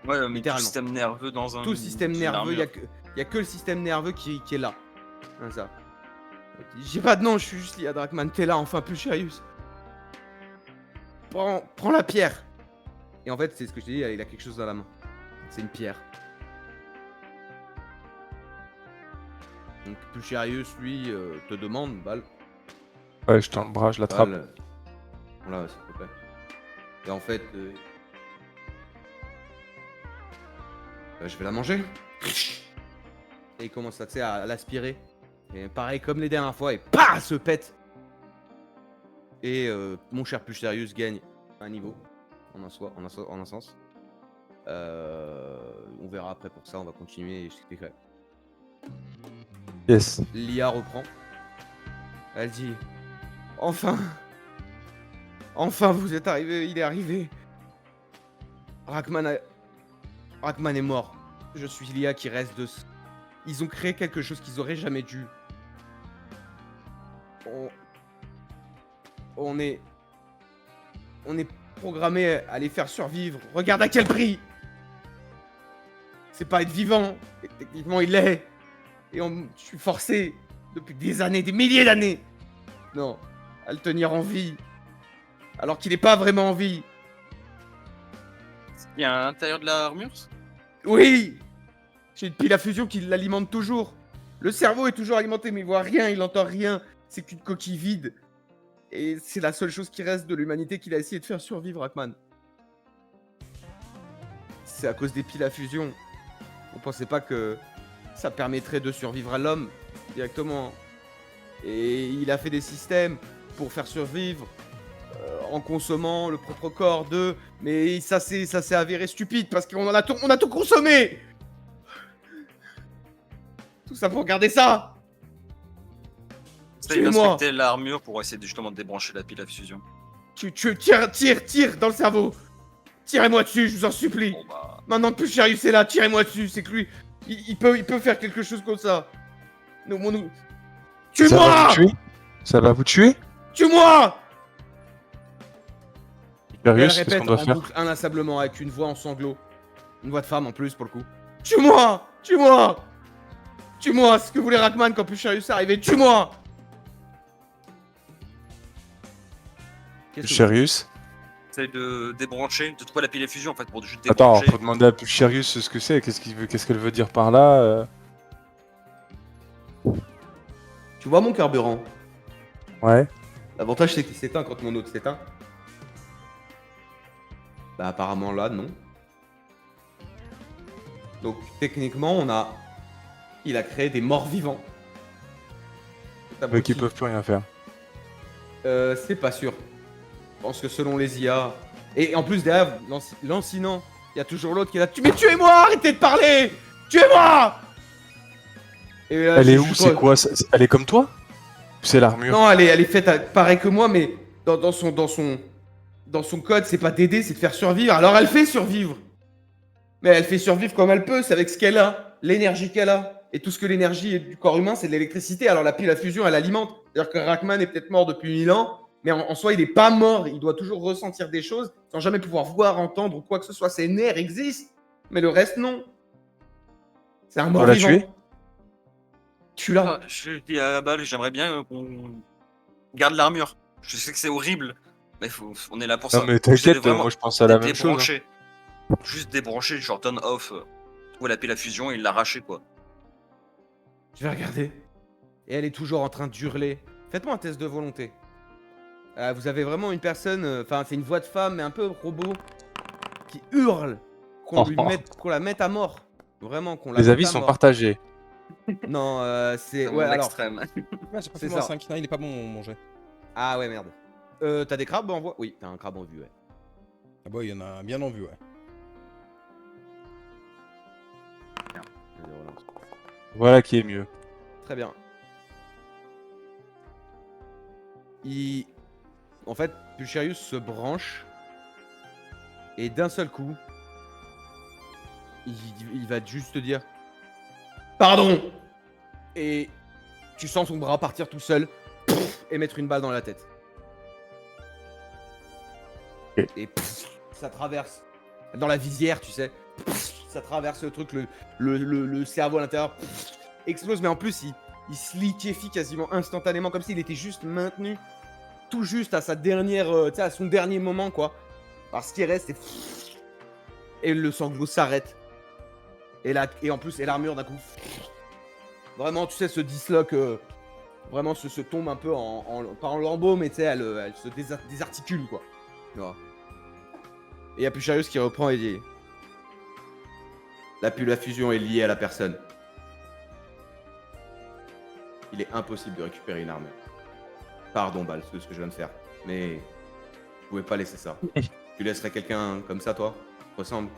Ouais, mais tout Littéralement. système nerveux dans un. Tout le système une nerveux, il armure. y a que le système nerveux qui est là. Comme ça. J'ai pas de nom, je suis juste lié à Drakman. T'es là, enfin, Pulcharius. Prends la pierre. Et en fait, c'est ce que je t'ai dit, il a quelque chose dans la main. C'est une pierre. Donc Pulcharius, lui, te demande, Bal. Ouais, je tends le bras, je l'attrape. Bal, voilà, s'il te plaît. Et en fait, je vais la manger. Et il commence à l'aspirer. Et pareil comme les dernières fois, et PAH se pète. Et mon cher Pulcharius gagne un niveau en un sens. On verra après pour ça, on va continuer et je t'expliquerai. Yes. Lia reprend. Elle dit enfin vous êtes arrivé, il est arrivé. Drakman est mort. Je suis Lia qui reste de. Ils ont créé quelque chose qu'ils auraient jamais dû. On est programmé à les faire survivre. Regarde à quel prix. C'est pas être vivant. Et techniquement, il l'est. Et je suis forcé depuis des années, des milliers d'années. Non, à le tenir en vie. Alors qu'il n'est pas vraiment en vie. Il y a à l'intérieur de l'armure? Oui. J'ai une pile à fusion qui l'alimente toujours. Le cerveau est toujours alimenté, mais il voit rien, il entend rien. c'est qu'une coquille vide. Et c'est la seule chose qui reste de l'humanité qu'il a essayé de faire survivre, Hackman. C'est à cause des piles à fusion. On pensait pas que ça permettrait de survivre à l'homme directement. Et il a fait des systèmes pour faire survivre en consommant le propre corps d'eux. Mais ça s'est avéré stupide parce qu'on on a tout consommé. Tout ça pour garder ça. Ça, il Tuez-moi. inspectait l'armure pour essayer justement de débrancher la pile à fusion. Tire dans le cerveau. Tirez-moi dessus, je vous en supplie. Bon bah, Maintenant que Pulcharius est là, tirez-moi dessus. C'est que lui, il peut faire quelque chose comme ça. Ça va vous Tue-moi. tuer Ça va vous tuer Tue-moi. Et elle Hyperius, qu'est-ce répète qu'on doit en faire? boucle inlassablement avec une voix en sanglots. Une voix de femme en plus pour le coup. Tue-moi. Tue-moi. Tue-moi. Ce que voulait Rackman quand Pulcharius est arrivé. Tue-moi. Qu'est-ce que- Pulcharius? essaye de débrancher, de trouver la pile à fusion en fait pour juste Attends, débrancher. faut demander à Pulcharius ce que c'est, qu'est-ce qu'elle veut dire par là. Tu vois mon carburant? Ouais. L'avantage c'est qu'il s'éteint quand mon autre s'éteint. Bah apparemment là non. Donc techniquement il a créé des morts vivants. Mais qui peuvent plus rien faire. C'est pas sûr. Je pense que selon les IA. Et en plus derrière, lancinant, il y a toujours l'autre qui est là. Mais tuez-moi, arrêtez de parler. Tuez-moi. Et, Elle est où? C'est quoi? Elle est comme toi? C'est l'armure. Non, elle est faite pareil que moi, mais dans son code, c'est pas d'aider, c'est de faire survivre. Alors elle fait survivre. Mais elle fait survivre comme elle peut, c'est avec ce qu'elle a, l'énergie qu'elle a. Et tout ce que l'énergie du corps humain, c'est de l'électricité. Alors la pile à fusion, elle alimente. C'est-à-dire que Rackman est peut-être mort depuis 1000 ans, mais en soi, il n'est pas mort. Il doit toujours ressentir des choses sans jamais pouvoir voir, entendre ou quoi que ce soit. Ses nerfs existent, mais le reste, non. C'est un mort On l'a vivant. tué? Tu l'as. Ah, je dis à Bal, j'aimerais bien qu'on garde l'armure. Je sais que c'est horrible, mais on est là pour ça. Non mais J'essaie de t'inquiète, vraiment moi je pense à la même chose. Hein. débrancher. Juste débrancher, genre turn off, trouver la pile à fusion et l'arracher quoi. Je vais regarder. Et elle est toujours en train d'hurler. Faites-moi un test de volonté. Vous avez vraiment une personne, enfin c'est une voix de femme mais un peu robot, qui hurle qu'on la mette à mort. Vraiment qu'on la Les mette avis à sont mort. partagés. Non, c'est... C'est Ouais, alors... extrême. Ouais, j'ai pas C'est fait mon ça. 5. Non, il est pas bon mon jet. Ah ouais, merde. T'as des crabes en voie? Oui, t'as un crabe en vue, ouais. Ah bah, il y en a bien en vue, ouais. Voilà qui est mieux. Très bien. En fait, Pulcharius se branche et d'un seul coup, il va juste te dire pardon. Et tu sens son bras partir tout seul et mettre une balle dans la tête. Ok. Et ça traverse dans la visière, tu sais. Ça traverse le truc, le cerveau à l'intérieur explose, mais en plus il se liquéfie quasiment instantanément, comme s'il était juste maintenu tout juste à sa dernière, tu sais, à son dernier moment quoi. Parce qu'il reste et le sanglot s'arrête. Et en plus, et l'armure d'un coup, vraiment, tu sais, se disloque, vraiment se tombe un peu pas en lambeaux, mais tu sais, elle se désarticule quoi. Voilà. Et il y a Pulcharius qui reprend et dit: la pile à fusion est liée à la personne. Il est impossible de récupérer une armure. Pardon, Bal, c'est ce que je viens de faire. Mais je pouvais pas laisser ça. Tu laisserais quelqu'un comme ça, toi? Ressemble.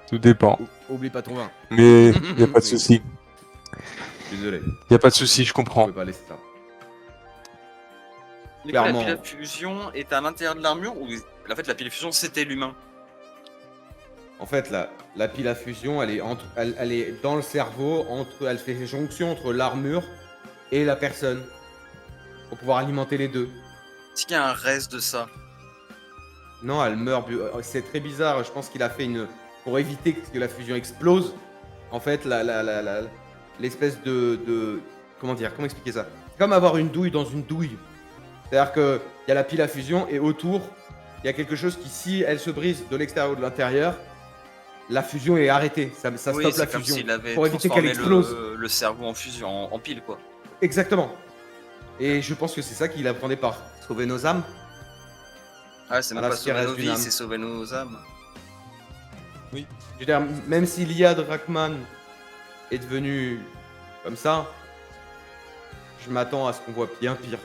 Tout dépend. Oublie pas ton vin. Mais y a pas de souci. Désolé, Y a pas de souci, je je comprends. pouvais pas laisser ça. Du coup, la Clairement. pile à fusion est à l'intérieur de l'armure ou en fait la pile à fusion c'était l'humain? En fait, la pile à fusion, elle est dans le cerveau, elle fait jonction entre l'armure et la personne. Pour pouvoir alimenter les deux. Est-ce qu'il y a un reste de ça? Non, elle meurt. C'est très bizarre. Je pense qu'il a fait pour éviter que la fusion explose. En fait, l'espèce de. Comment dire? Comment expliquer ça? C'est comme avoir une douille dans une douille. C'est-à-dire qu'il y a la pile à fusion et autour, il y a quelque chose qui, si elle se brise de l'extérieur ou de l'intérieur, la fusion est arrêtée. Ça Oui, stoppe la c'est comme fusion. s'il avait Pour éviter qu'elle transformé explose. le cerveau en fusion, en pile, quoi. Exactement. Et je pense que c'est ça qu'il apprenait par sauver nos âmes. Ah, c'est même Voilà pas ce qui sauver reste nos d'une vies, âme. c'est sauver nos âmes. Je veux dire, même si l'IA de Rackman est devenue comme ça, je m'attends à ce qu'on voit bien pire.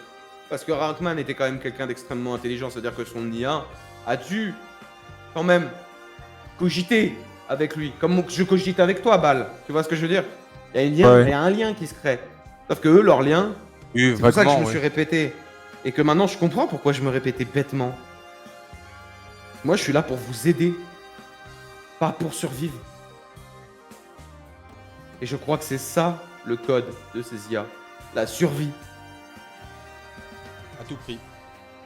Parce que Rackman était quand même quelqu'un d'extrêmement intelligent, c'est-à-dire que son IA a dû quand même cogiter avec lui, comme je cogite avec toi, Bal. Tu vois ce que je veux dire? Il y a un lien qui se crée. Sauf que eux, leur lien, Oui, c'est pour ça que je vaguement, me suis répété. Et que maintenant, je comprends pourquoi je me répétais bêtement. Moi, je suis là pour vous aider, pas pour survivre. Et je crois que c'est ça le code de ces IA. La survie. À tout prix.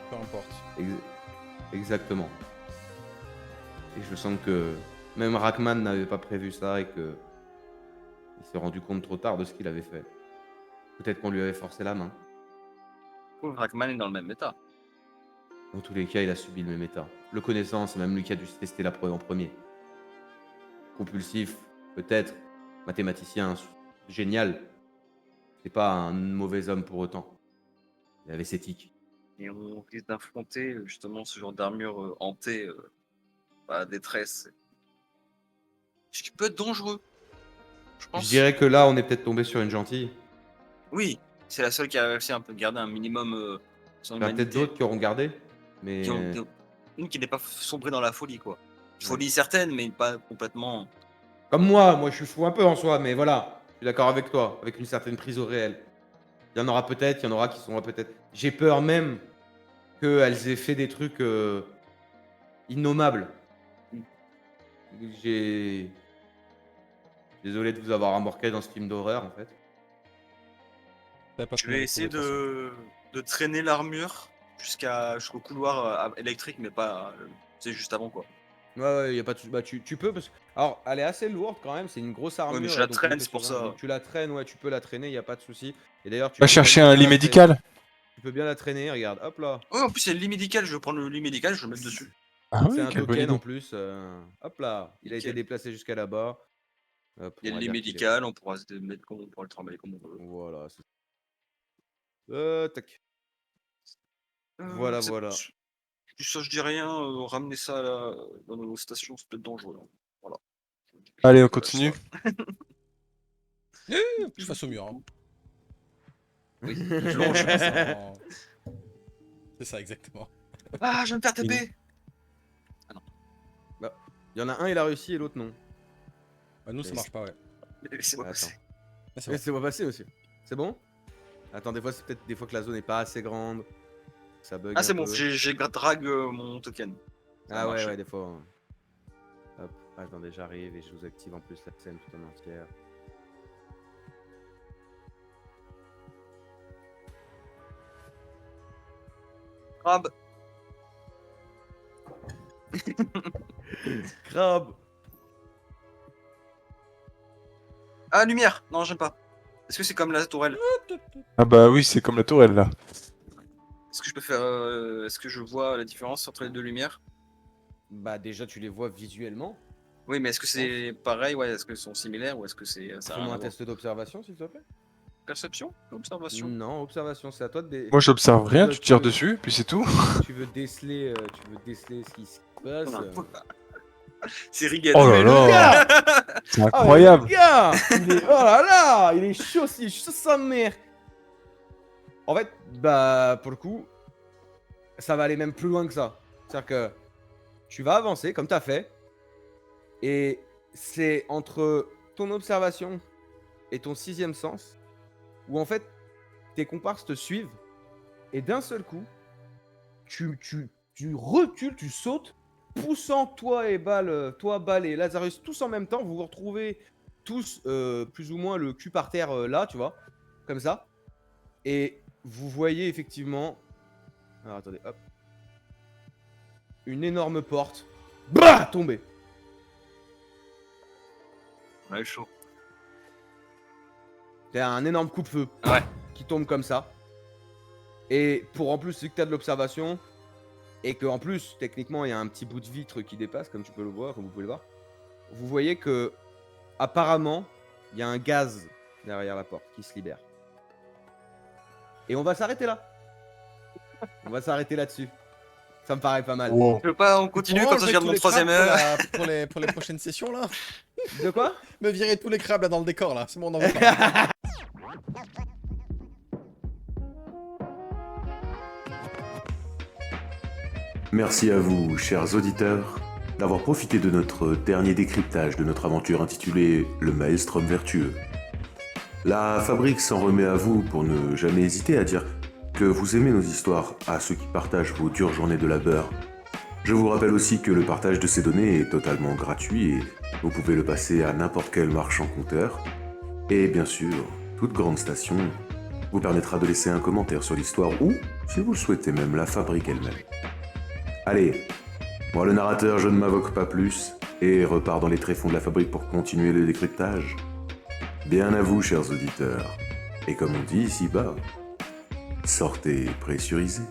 Peu importe. Exactement. Et je sens que même Rackman n'avait pas prévu ça et que il s'est rendu compte trop tard de ce qu'il avait fait. Peut-être qu'on lui avait forcé la main. Pauvre Rackman est dans le même état. Dans tous les cas, il a subi le même état. Le connaissant, c'est même lui qui a dû se tester la preuve en premier. Compulsif, peut-être. Mathématicien, génial. C'est pas un mauvais homme pour autant. Il avait ses tics. Et on risque d'affronter justement ce genre d'armure hantée, à détresse. Ce qui peut être dangereux. Je pense. Je dirais que là, on est peut-être tombé sur une gentille. Oui, c'est la seule qui a réussi un peu à garder un minimum son Il y en a peut-être humanité. d'autres qui auront gardé. Mais Une qui n'est pas sombrée dans la folie, quoi. Folie certaine, mais pas complètement. comme moi je suis fou un peu en soi, mais voilà. Je suis d'accord avec toi, avec une certaine prise au réel. Il y en aura peut-être, il y en aura qui sont peut-être. J'ai peur même qu'elles aient fait des trucs innommables. J'ai. Désolé de vous avoir embarqué dans ce film d'horreur en fait. T'as pas Je pu vais me essayer retrouver, de traîner l'armure jusqu'au couloir électrique, mais pas. C'est juste avant, quoi. Ouais, y a pas de souci. Bah, tu peux parce que. Alors, elle est assez lourde quand même, c'est une grosse armure. mais je la donc traîne, on est c'est pour sur un- ça. donc tu la traînes, ouais, tu peux la traîner, y a pas de souci. Et d'ailleurs, tu Va peux chercher bien un la lit traîner. médical. Tu peux bien la traîner, regarde, hop là. Ouais, en plus, il y a le lit médical. Je vais prendre le lit médical, je vais le mettre dessus. Ah C'est oui, un quelle bonne token en idée. plus. Hop là, il a été Nickel. déplacé jusqu'à là-bas. Hop, Il y a on le va lit dire qu'il est- médical, on pourra se mettre comme on pourra le travailler comme on veut. Voilà. Tac. Voilà, C'est- voilà. Ça, je dis rien. Ramener ça là, dans nos stations, c'est peut-être dangereux. Hein. Voilà. Allez, on Je lâche continue. ça. Je face au mur. Hein. Oui. Je longe. C'est ça, exactement. Ah, je vais me faire taper. Il y en a un, il a réussi et l'autre non. Bah, nous, ça marche pas, ouais. Laissez-moi Attends. passer. Ah, c'est bon. Laissez-moi passer, monsieur. C'est bon? Attends, des fois, c'est peut-être des fois que la zone n'est pas assez grande. Ça bug. Ah, c'est un bon, peu. j'ai drag mon token. Ça a Ah ouais, marché. ouais, des fois. Hop, attendez, j'arrive et je vous active en plus la scène tout en entière. Crabe. Crabe! Ah, lumière. Non, j'aime pas. Est-ce que c'est comme la tourelle? Ah bah oui, c'est comme la tourelle là. Est-ce que je peux faire. Est-ce que je vois la différence entre les deux lumières? Bah, déjà, tu les vois visuellement. Oui, mais est-ce que c'est pareil? Ouais, est-ce qu'ils sont similaires ou est-ce que c'est. Ça a rien Fais-moi à un voir? test d'observation, s'il te plaît. Perception? Observation? Non, observation, c'est à toi de. Moi j'observe rien, Toi, tu tires veux- dessus, puis c'est tout. Tu veux déceler ce qui se passe. C'est Rigan. Oh là là, c'est incroyable. Gars, oh là là, il est chaud sa mère. En fait, bah pour le coup, ça va aller même plus loin que ça. C'est-à-dire que tu vas avancer comme tu as fait, et c'est entre ton observation et ton sixième sens, où en fait tes comparses te suivent, et d'un seul coup, tu recules, tu sautes, poussant toi, Bal et Lazarus tous en même temps. Vous vous retrouvez tous plus ou moins le cul par terre là, tu vois, comme ça. Et vous voyez effectivement. Alors attendez, hop. Une énorme porte. Bah tomber. Ouais, chaud. Il y a un énorme coup de feu Ouais. qui tombe comme ça. Et pour en plus, c'est que tu as de l'observation. Et que en plus, techniquement, il y a un petit bout de vitre qui dépasse, comme tu peux le voir, comme vous pouvez le voir. vous voyez que apparemment, il y a un gaz derrière la porte qui se libère. Et on va s'arrêter là. On va s'arrêter là-dessus. Ça me paraît pas mal. Wow. Je veux pas, on continue, comme ça je garde mon troisième heure. Pour les prochaines sessions là. De quoi? Me virer tous les crabes là dans le décor là. C'est bon, on en va pas. Merci à vous, chers auditeurs, d'avoir profité de notre dernier décryptage de notre aventure intitulée Le Maelstrom vertueux. La fabrique s'en remet à vous pour ne jamais hésiter à dire que vous aimez nos histoires à ceux qui partagent vos dures journées de labeur. Je vous rappelle aussi que le partage de ces données est totalement gratuit et vous pouvez le passer à n'importe quel marchand compteur. Et bien sûr, toute grande station vous permettra de laisser un commentaire sur l'histoire ou, si vous le souhaitez même, la fabrique elle-même. Allez, moi le narrateur, je ne m'invoque pas plus et repars dans les tréfonds de la fabrique pour continuer le décryptage. Bien à vous, chers auditeurs. Et comme on dit ici-bas, sortez pressurisés.